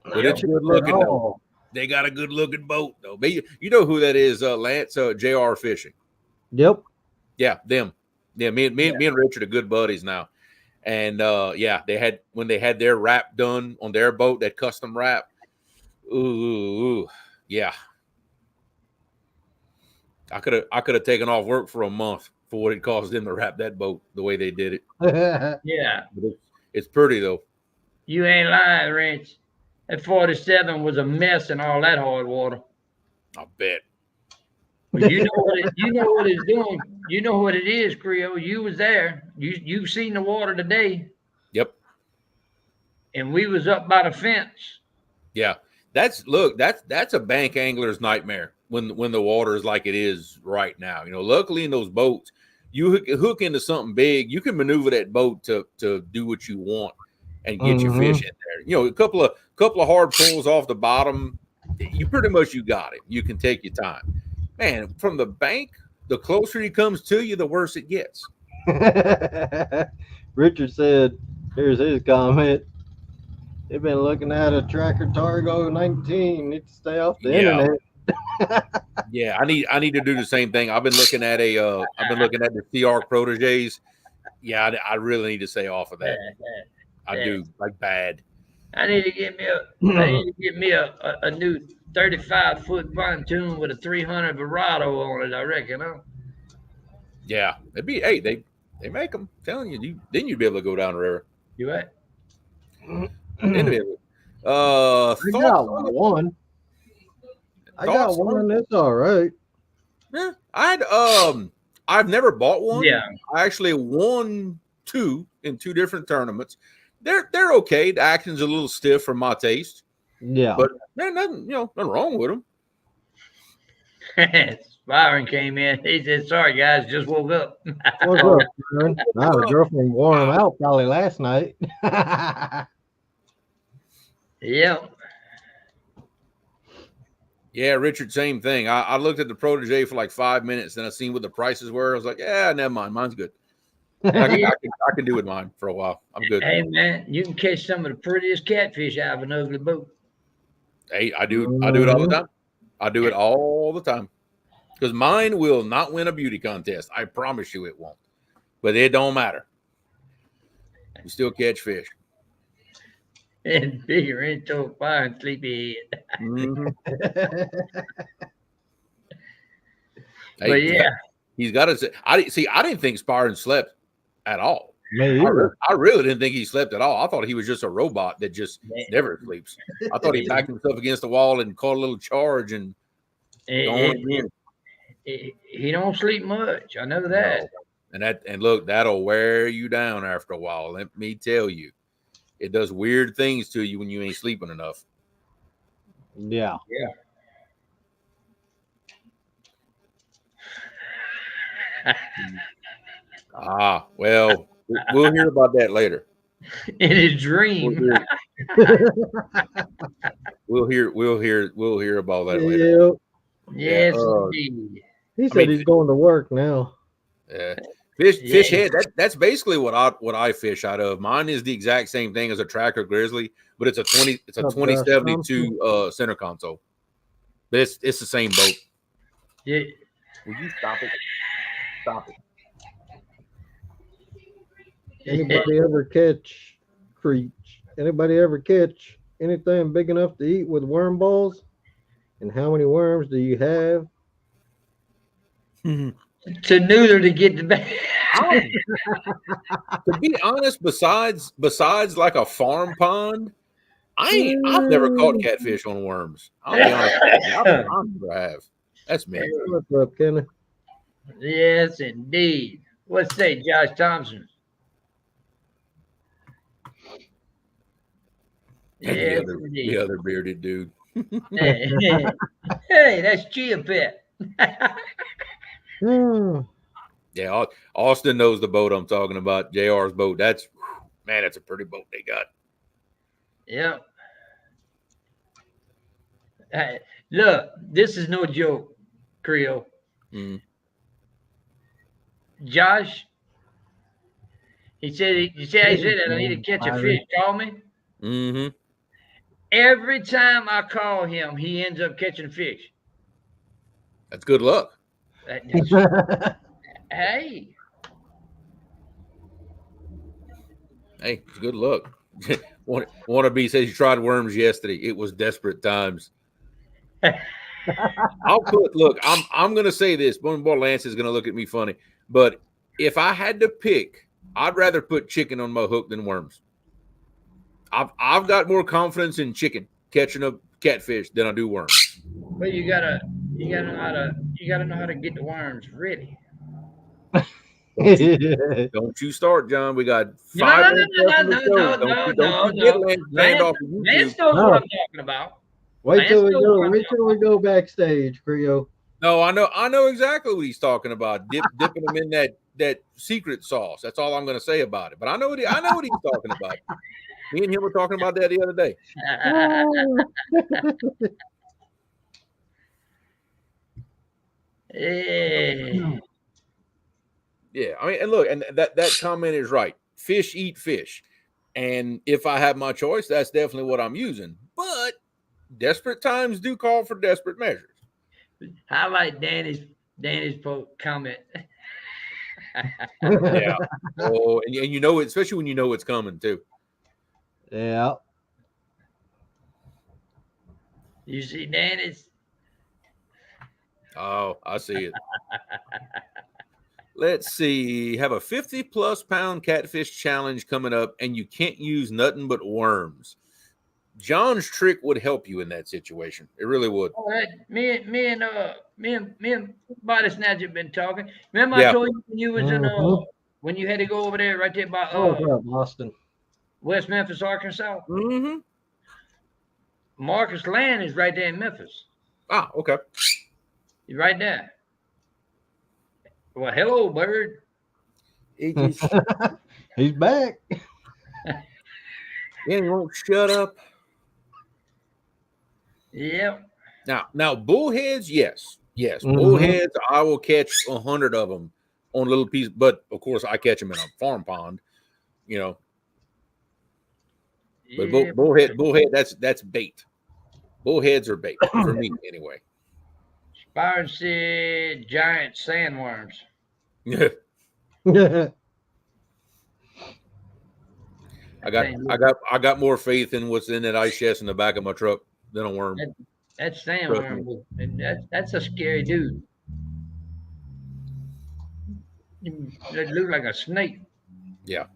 But it's good looking though. They got a good looking boat though. But you know who that is? Lance JR Fishing. Yep. Yeah, them. Yeah, me and Richard are good buddies now. And when they had their wrap done on their boat, that custom wrap. Ooh, yeah. I could have taken off work for a month for what it cost them to wrap that boat the way they did it. Yeah. But it's pretty though. You ain't lying, Rich. That 47 was a mess in all that hard water. I bet. But you know what it's doing. You know what it is, Creole. You was there. You've seen the water today. Yep. And we was up by the fence. Yeah. That's a bank angler's nightmare when the water is like it is right now. You know, luckily in those boats, you hook into something big, you can maneuver that boat to do what you want and get your fish in there. You know, a couple of hard pulls off the bottom, you pretty much you got it. You can take your time. Man, from the bank, the closer he comes to you, the worse it gets. Richard said, here's his comment. They've been looking at a Tracker Targo 19. Need to stay off the internet. Yeah, I need to do the same thing. I've been looking at the CR Proteges. Yeah, I really need to stay off of that. I do, like bad. I need to get me a new 35-foot pontoon with a 300 Verado on it. I reckon. Huh? Yeah, it'd be. Hey, they make them. I'm telling you, then you'd be able to go down the river. You what? I got one. I got one. That's all right. Yeah, I've never bought one. Yeah, I actually won 2 in 2 different tournaments. They're okay. The action's a little stiff for my taste. Yeah, but there's nothing wrong with them. Byron came in. He said, "Sorry guys, just woke up." What's up, man? My girlfriend wore him out probably last night. Yeah. Yeah, Richard, same thing. I looked at the Protege for like 5 minutes, and I seen what the prices were. I was like, yeah, never mind. Mine's good. I can do with mine for a while. I'm good. Hey, man, you can catch some of the prettiest catfish out of an ugly boat. Hey, I do it all the time. I do it all the time. Because mine will not win a beauty contest. I promise you it won't. But it don't matter. You still catch fish. And bigger into a fire and sleepy head. Mm-hmm. But yeah. He's got to say, I didn't think Sparring slept at all. Me either. I really didn't think he slept at all. I thought he was just a robot that just never sleeps. I thought he backed himself against the wall and caught a little charge and he don't sleep much. I know that. No. And look, that'll wear you down after a while. Let me tell you, it does weird things to you when you ain't sleeping enough. Yeah. Yeah. Well, we'll hear about that later. In his dream. We'll hear about that later. Yes, indeed. He said he's going to work now. Fish head. That's basically what I fish out of. Mine is the exact same thing as a Tracker Grizzly, but it's a 2072 center console. But it's the same boat. Yeah. Will you stop it? Stop it. Anybody ever catch anything big enough to eat with worm balls? And how many worms do you have? To neuter to get the back. To be honest, besides like a farm pond, I've never caught catfish on worms. I'll be honest. I never have. That's me. What's up, Kenny? Yes, indeed. What say, Josh Thompson? Yes, the other bearded dude. Hey, that's Chia Pet. Yeah, Austin knows the boat I'm talking about. JR's boat. That's a pretty boat they got. Yeah. Look, this is no joke, Creole. Mm. Josh, he said I need to catch a fish. Call me. Mm-hmm. Every time I call him, he ends up catching fish. That's good luck. Hey, it's good luck. Wannabe says you tried worms yesterday. It was desperate times. I'm gonna say this. Boy, Lance is gonna look at me funny, but if I had to pick, I'd rather put chicken on my hook than worms. I've got more confidence in chicken catching a catfish than I do worms. Well, you gotta know how to get the worms ready. Don't you start, John. We got 5 minutes left in the show. Don't you get Lance off of YouTube. Lance knows what I'm talking about. Wait till we go backstage, Creole. No, I know exactly what he's talking about. Dipping them in that secret sauce. That's all I'm going to say about it. But I know what he's talking about. Me and him were talking about that the other day. Yeah. Yeah, I mean, and look, and that comment is right. Fish eat fish, and if I have my choice, that's definitely what I'm using. But desperate times do call for desperate measures. I like Danny's comment. Yeah. Oh, and you know it, especially when you know it's coming too. Yeah. You see Danny's? Oh, I see it. Let's see. Have a 50+ pound catfish challenge coming up, and you can't use nothing but worms. John's trick would help you in that situation. It really would. All right. Me and Body Snatcher been talking. Remember Yeah. I told you when you was in Mhm. when you had to go over there right there by What's up, Boston? West Memphis, Arkansas? Mm-hmm. Marcus Land is right there in Memphis. Ah, okay. He's right there. Well, hello, bird. He's He's back. he won't shut up. Yep. Now, bullheads, yes. Mhm. Bullheads, I will catch 100 of them on a little piece, but of course, I catch them in a farm pond, you know. But Yeah. bullhead, that's bait. Bullheads are bait for me, anyway. Byron said giant sandworms. I got more faith in what's in that ice chest in the back of my truck than a worm. That sandworm, that's a scary dude. It looked like a snake. Yeah.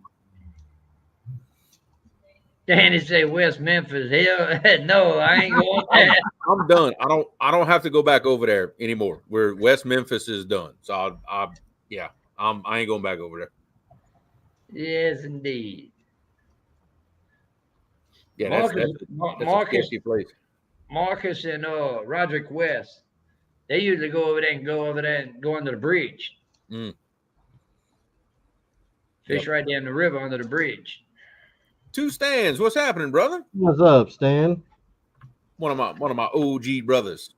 Danny say West Memphis. Hell, no, I ain't going there. I'm done. I don't have to go back over there anymore. Where West Memphis is done. So I ain't going back over there. Yes, indeed. Yeah, Marcus, that's a sketchy place. Marcus and Roderick West, they usually go over there and go under the bridge. Mm. Fish right down the river under the bridge. Two Stans, what's happening, brother? What's up, Stan? One of my OG brothers.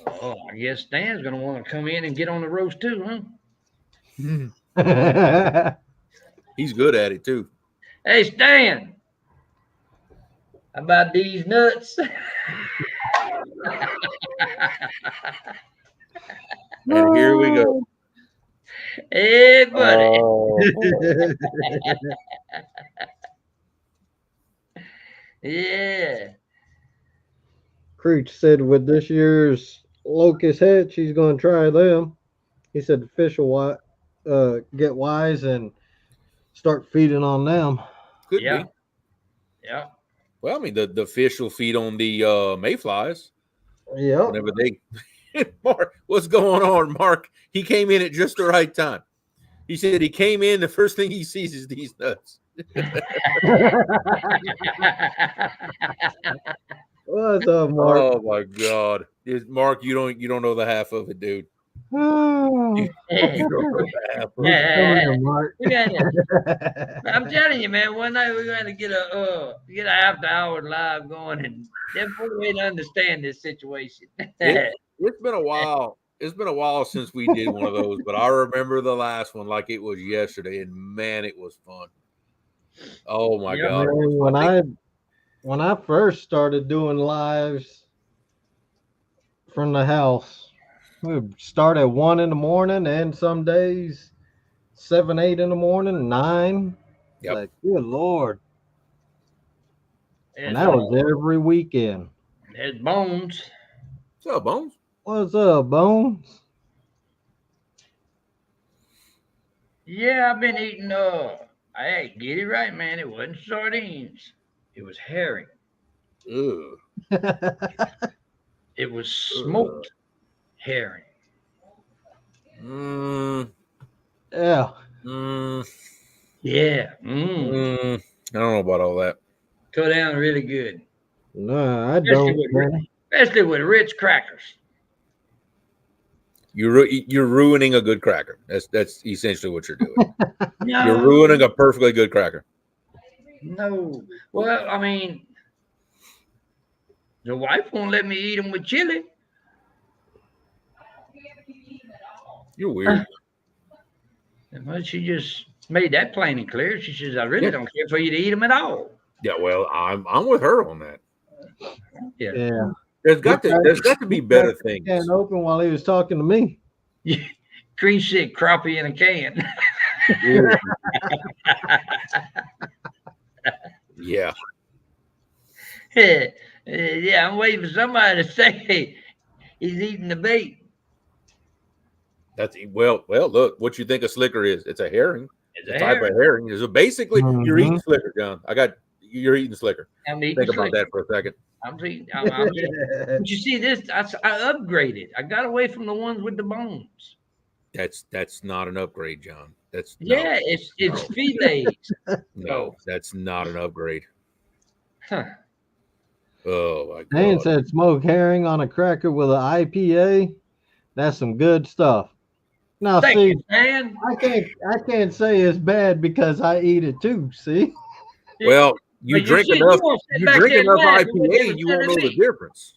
Oh, I guess Stan's gonna want to come in and get on the roast too, huh? He's good at it too. Hey, Stan, how about these nuts? And here we go. Hey, buddy. Oh, Yeah. Creech said with this year's locust hatch, he's going to try them. He said the fish will get wise and start feeding on them. could Yeah. be. Yeah. Well, I mean, the fish will feed on the mayflies Yep. whenever they. Mark, what's going on, Mark? He came in at just the right time. He said he came in. The first thing he sees is these nuts. What's up, Mark? Oh my God, Mark, you don't know the half of it, dude. Oh. You don't know the half of it. Yeah. Mark. I'm telling you, man. One night we're going to get a after hours live going, and then we to understand this situation. It's been a while. It's been a while since we did one of those, but I remember the last one like it was yesterday, and man, it was fun. Oh my Yeah, God! When I first started doing lives from the house, we would start at 1 in the morning, and some days 7, 8 in the morning, 9. Yep. Like, good Lord. There's And that was every weekend. There's Bones. What's up, Bones? What's up, Bones? Yeah, I've been eating. Hey, get it right, man. It wasn't sardines. It was herring. Ugh. It was smoked herring. Yeah. Yeah. I don't know about all that. Go down really good. No, I don't. Especially with Ritz crackers. You're ruining a good cracker. That's essentially what you're doing. No, You're ruining a perfectly good cracker. no. Well, I mean, the wife won't let me eat them with chili. You're weird. Well, she just made that plain and clear. She says, "I really don't care for you to eat them at all." Yeah, well, I'm with her on that. Yeah. There's got to be better things. Can open while he was talking to me. Green shit crappie in a can. Yeah. Yeah, I'm waiting for somebody to say he's eating the bait. That's well. Look, what you think a slicker is? It's a herring. It's It's a a type of herring. So basically, you're eating slicker, John. You're eating slicker. Think about that for a second. I'm eating. But you see this? I upgraded. I got away from the ones with the bones. That's not an upgrade, John. It's fillets. No, that's not an upgrade. Huh. Oh my God. Dan said smoked herring on a cracker with an IPA. That's some good stuff. Now, Thank see, you, man. I can't say it's bad because I eat it too. See, Well, you But drink you enough. sit You back drink there and enough laugh at what they IPA, were you won't know telling the me. difference.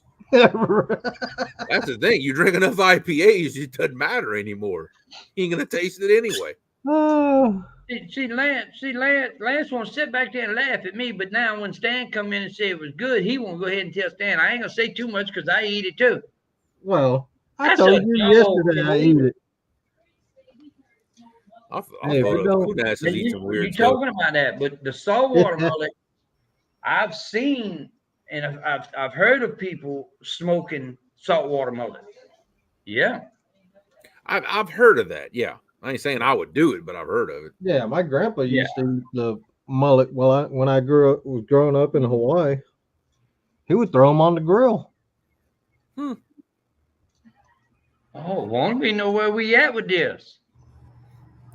That's the thing. You drink enough IPAs, it doesn't matter anymore. You ain't gonna taste it anyway. Oh, Lance won't sit back there and laugh at me, but now when Stan come in and say it was good, he won't go ahead and tell Stan. I ain't gonna say too much because I eat it too. well, I That's told a you dog, yesterday I eat it. I Hey, thought but of don't- food asses eat some You weird stuff. talking about that, but the saltwater mullet, I've seen and I've heard of people smoking saltwater mullet. Yeah. I've heard of that. Yeah, I ain't saying I would do it, but I've heard of it. Yeah, my grandpa used to eat the mullet. Well, when I was growing up in Hawaii, he would throw them on the grill. Oh, won't we know where we at with this?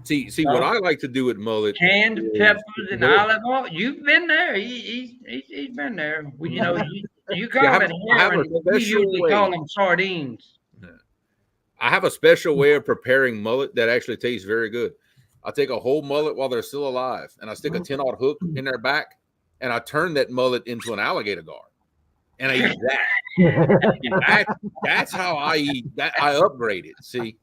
See, what I like to do with mullet. Canned is- peppers and olive oil. You've been there. He's been there. Well, you know, you call I have it a herring, but we special usually way. call them sardines. I have a special way of preparing mullet that actually tastes very good. I take a whole mullet while they're still alive, and I stick a 10-aught hook in their back, and I turn that mullet into an alligator guard, and I eat that. That's how I eat. That I upgrade it. See,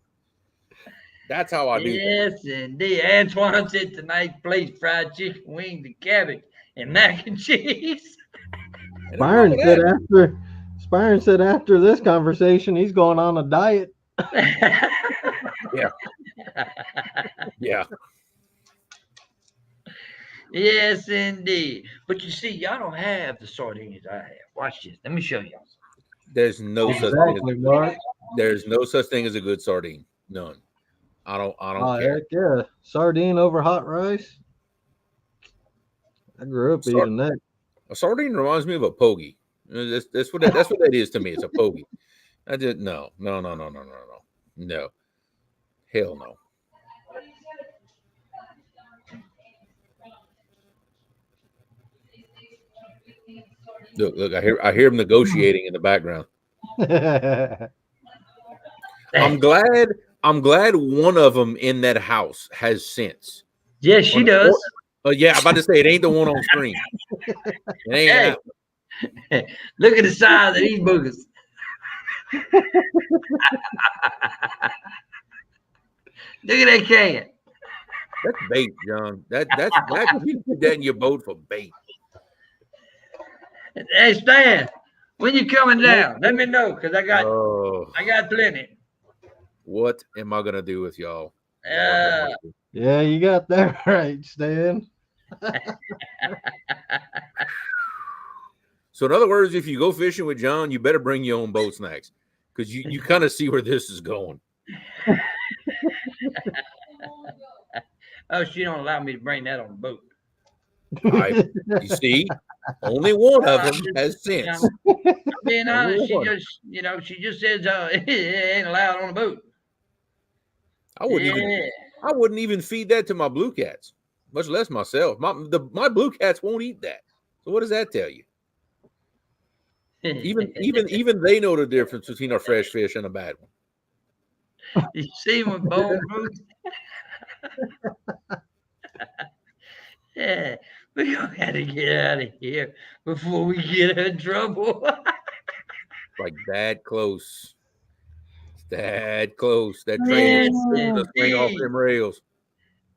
that's how I do. Yes, indeed. Antoine said tonight, place fried chicken wings and cabbage and mac and cheese. Byron said after this conversation, he's going on a diet. Yeah. Yes, indeed. But you see, y'all don't have the sardines I have. Watch this. Let me show y'all. There's no such thing. There's no such thing as a good sardine. None. I don't care. Heck yeah, sardine over hot rice. I grew up eating that. A sardine reminds me of a pogie. That's what that is to me. It's a pogie. I just no. Hell no. Look, I hear him negotiating in the background. I'm glad one of them in that house has sense. Yes, she does. Yeah, I'm about to say it ain't the one on screen. It ain't Hey, look at the size of these boogers. Look at that can. That's bait, John. That's you put that in your boat for bait. Hey, Stan, when you coming down? Let me know, because I got plenty. What am I gonna do with y'all? Yeah, you got that right, Stan. So in other words, if you go fishing with John, you better bring your own boat snacks, because you kind of see where this is going. Oh, she don't allow me to bring that on the boat. You see, only one of them has sense. I'm being honest, she just says it ain't allowed on the boat. I wouldn't even feed that to my blue cats, much less myself. My blue cats won't eat that. So what does that tell you? Even they know the difference between a fresh fish and a bad one. You see him with bone boots? Yeah, we gonna have to get out of here before we get in trouble. Like that close. It's that close. That train is Yes, gonna swing off indeed. them rails.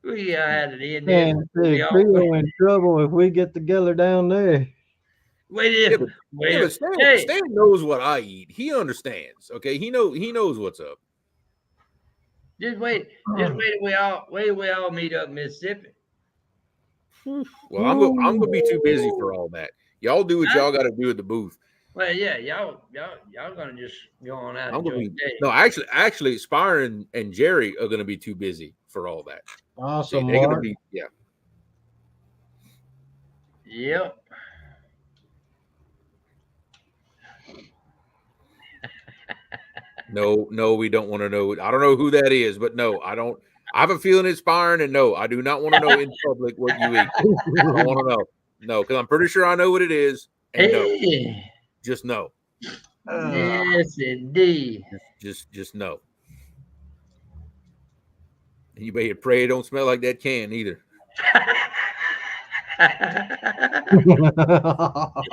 We had it in there. Man, We Big all Trio in trouble if we get together down there. wait. Yeah, but, Wait. yeah, but Stan, Hey, Stan knows what I eat. He understands. Okay, he knows what's up. just wait. Just wait. Till we all meet up in Mississippi. Well, I'm gonna be too busy for all that. Y'all do what Huh? y'all got to do at the booth. Well, yeah, y'all gonna just go on out I'm and gonna enjoy be the day. no, actually, Spire and Jerry are gonna be too busy for all that. See, Awesome, they're gonna Mark. be Yep. No, we don't want to know. I don't know who that is, but no, I don't. I have a feeling it's Spire, and no, I do not want to know in public what you eat. I don't want to know. No, because I'm pretty sure I know what it is, and no, Hey. just no, Yes, indeed. just no. And you better pray it don't smell like that can either.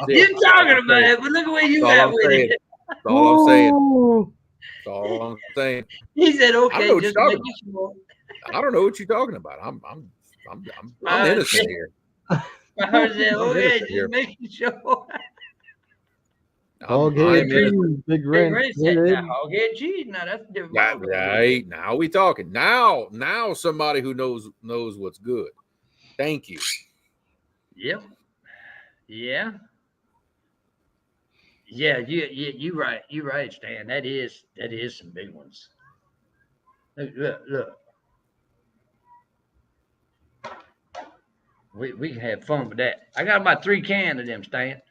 You're talking about it, but look at where you That's all at I'm with saying. it. That's all I'm saying. Ooh. That's all I'm saying. He said, I don't "Okay, know what just you're make talking it sure." I don't know what you're talking about. I'm innocent here. I heard that. I'm Okay, innocent just here. making sure. Hog I'm head innocent. cheese, Big Big Ranch. Ray said, "Now, hoghead cheese. Now that's a different Yeah, ballgame." right. Now we talking. Now somebody who knows what's good. Thank you. Yep. Yeah. Yeah. You right. You right, Stan. That is some big ones. Look. We can have fun with that. I got about 3 cans of them, Stan.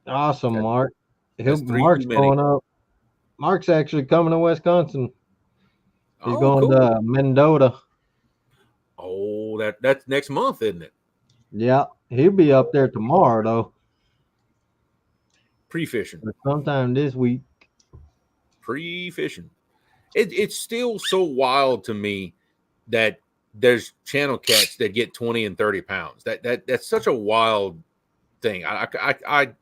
Awesome, Mark. That's 3 Mark's too many. going up. Mark's actually coming to Wisconsin. He's Oh, going cool. to Mendota. Oh, that's next month, isn't it? Yeah, he'll be up there tomorrow though. Pre-fishing. But sometime this week. Pre-fishing. It's still so wild to me that there's channel cats that get 20 and 30 pounds. That's such a wild thing. I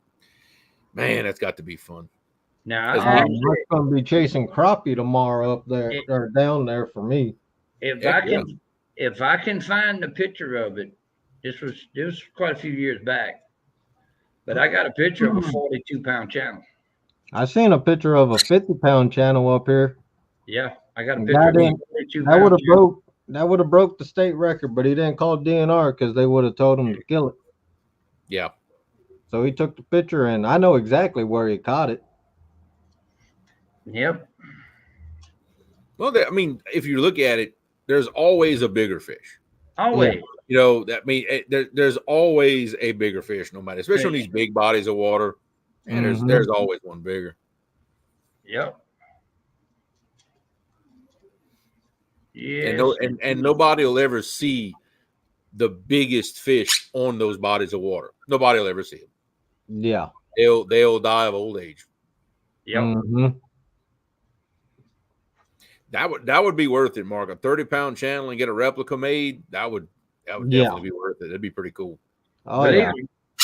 man, that's got to be fun. Now, As I, we- Mark's going to be chasing crappie tomorrow up there It- or down there for me. Heck if I can find the picture of it, this was quite a few years back, but I got a picture of a 42-pound channel. I seen a picture of a 50-pound channel up here. Yeah, I got a And picture of a that 42-pound would have channel. broke the state record, but he didn't call DNR because they would have told him to kill it. Yeah. So he took the picture, and I know exactly where he caught it. Yep. Well, I mean, if you look at it, there's always a bigger fish. Always. You know, there's always a bigger fish, no matter, especially on these big bodies of water. And there's always one bigger. Yep. Yes. And nobody will ever see the biggest fish on those bodies of water. Nobody will ever see them. Yeah. They'll die of old age. Yep. Mm-hmm. That would be worth it, Mark. A 30-pound channel and get a replica made. That would definitely be worth it. That'd be pretty cool. Oh, yeah.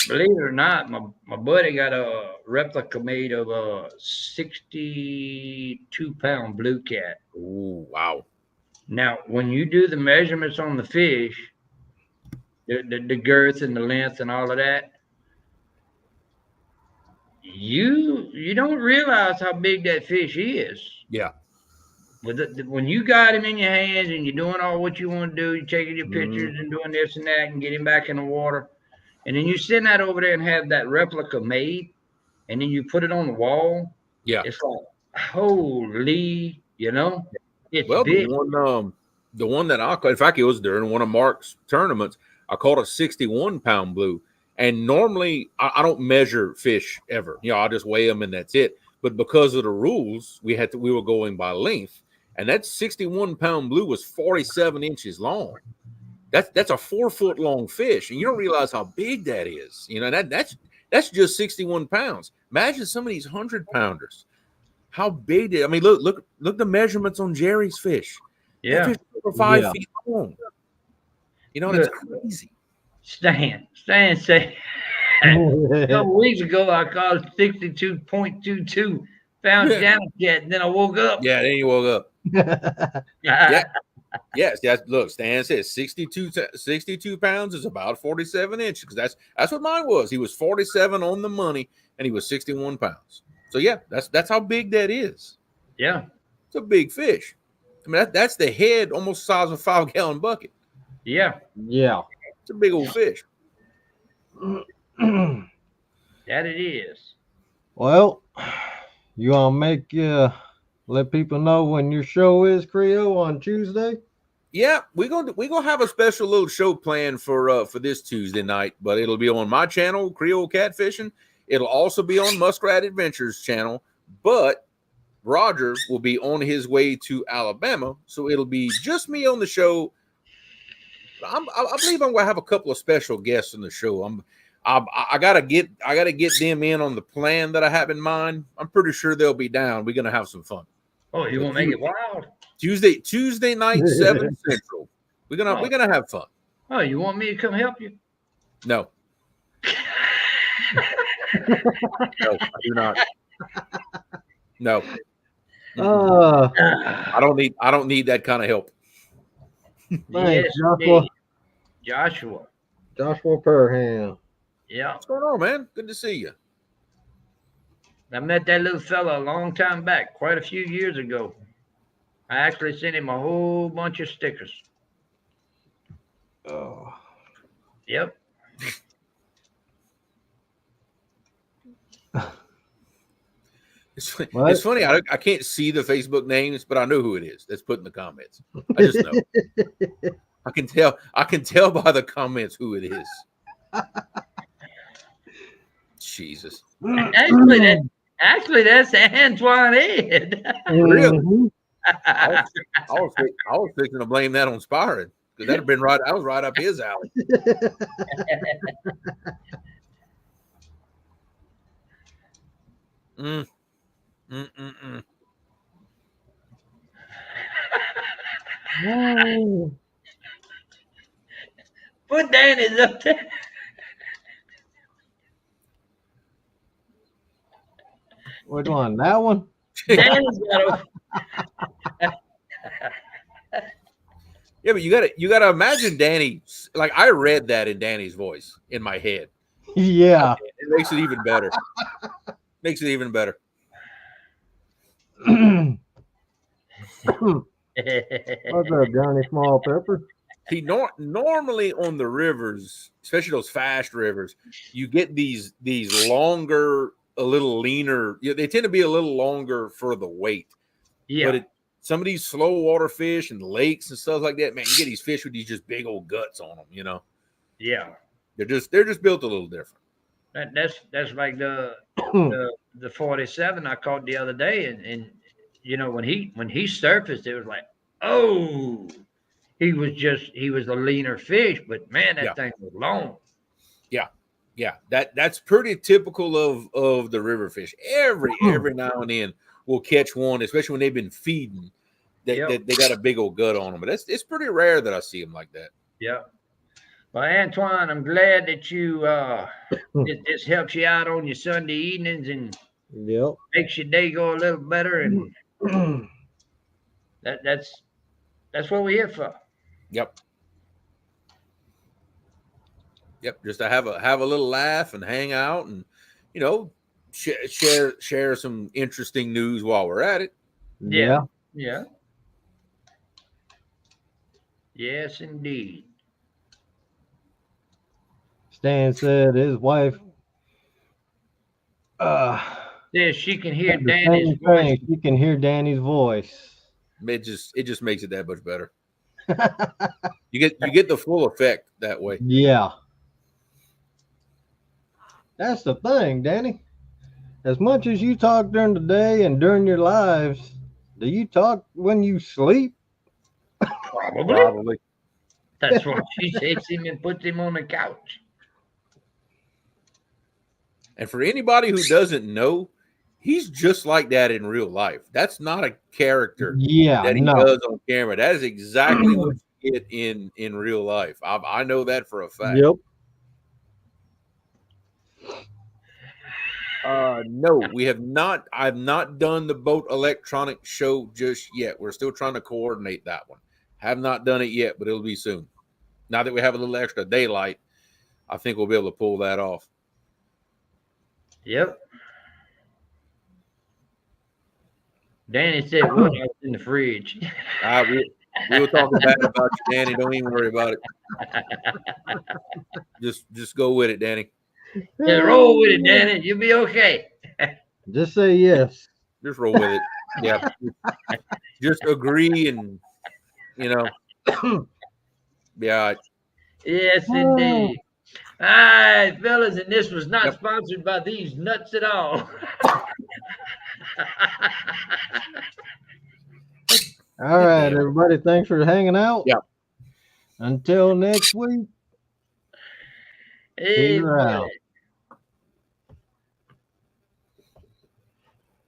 Believe it or not, my buddy got a replica made of a 62-pound blue cat. Ooh, wow. Now, when you do the measurements on the fish, the girth and the length and all of that, you don't realize how big that fish is. Yeah. When you got him in your hands and you're doing all what you want to do, you're taking your pictures and doing this and that and getting back in the water, and then you send that over there and have that replica made, and then you put it on the wall. Yeah. It's like, holy, it's Well, big. the one that I caught, in fact, it was during one of Mark's tournaments. I caught a 61-pound blue. And normally I don't measure fish ever. I just weigh them and that's it. But because of the rules, we were going by length. And that 61-pound blue was 47 inches long. That's a 4-foot long fish. And you don't realize how big that is. That's just 61 pounds. Imagine some of these 100-pounders. How big did I mean? Look the measurements on Jerry's fish. Yeah. That fish is over 5 Yeah. feet long. You know, Look. that's crazy. Stan said a couple weeks ago I caught 62.22 pounds Yeah. down cat, and then I woke up. Yeah, then you woke up. Yeah. Yes, look, Stan says 62 pounds is about 47 inches, because that's what mine was. He was 47 on the money, and he was 61 pounds. So yeah, that's how big that is. Yeah. It's a big fish. I mean, that's the head, almost the size of a 5-gallon bucket. Yeah. Yeah. It's a big old fish. That it is. Well, you want to let people know when your show is, Creole, on Tuesday? Yeah, we're gonna have a special little show planned for this Tuesday night, but it'll be on my channel, Creole Catfishing. It'll also be on Muskrat Adventures channel, but Roger will be on his way to Alabama, so it'll be just me on the show. I believe I'm gonna have a couple of special guests on the show. I gotta get them in on the plan that I have in mind. I'm pretty sure they'll be down. We're gonna have some fun. Oh, you want to make it wild? Tuesday night, 7 Central. We're gonna have fun. Oh, you want me to come help you? No. No, I do not. No. I don't need that kind of help. Thanks, Yes, Joshua. Joshua. Perham. Yeah. What's going on, man? Good to see you. I met that little fella a long time back, quite a few years ago. I actually sent him a whole bunch of stickers. Oh. Yep. It's funny. I can't see the Facebook names, but I know who it is that's put in the comments. I just know. I can tell by the comments who it is. Jesus. Actually, that's Antoine Ed. Really? I was fixing to blame that on Spiring, because that'd have been right. I was right up his alley. Put Danny's up there. Which one? That one? Danny's got Yeah, but you gotta imagine Danny. Like, I read that in Danny's voice in my head. Yeah. It makes it even better. Makes it even better. What's up, Johnny Small Pepper? See, normally on the rivers, especially those fast rivers, you get these longer, a little leaner. They tend to be a little longer for the weight. Yeah. But some of these slow water fish and lakes and stuff like that, man, you get these fish with these just big old guts on them. You know. Yeah. They're just built a little different. That's like the 47 I caught the other day, and you know, when he surfaced, it was like, oh, he was a leaner fish, but man, that thing was long. Yeah, that's pretty typical of the river fish. Every now and then we'll catch one, especially when they've been feeding. That they got a big old gut on them, but it's pretty rare that I see them like that. Yeah. Well, Antoine, I'm glad that you this helps you out on your Sunday evenings and makes your day go a little better, and that's what we're here for. Yep. Just to have a little laugh and hang out, and share some interesting news while we're at it. Yeah. Yes, indeed. Stan said his wife says she can hear said the Danny's same voice. thing. She can hear Danny's voice. It just makes it that much better. You get the full effect that way. Yeah. That's the thing, Danny. As much as you talk during the day and during your lives, do you talk when you sleep? Probably. That's why she takes him and puts him on the couch. And for anybody who doesn't know, He's just like that in real life. That's not a character Yeah, that he no. does on camera. That is exactly what you get in real life. I know that for a fact. Yep. No, we have not. I've not done the boat electronic show just yet. We're still trying to coordinate that one. Have not done it yet, but it'll be soon. Now that we have a little extra daylight, I think we'll be able to pull that off. Yep. Danny said, "What else in the fridge?" We were talking bad about you, Danny. Don't even worry about it. Just go with it, Danny. Just roll with it, Danny. You'll be okay. Just say yes. Just roll with it. Yeah. Just agree and yeah. Yes, indeed. All right, fellas, and this was not sponsored by these nuts at all. All right, everybody. Thanks for hanging out. Yeah. Until next week. Hey, Peter out.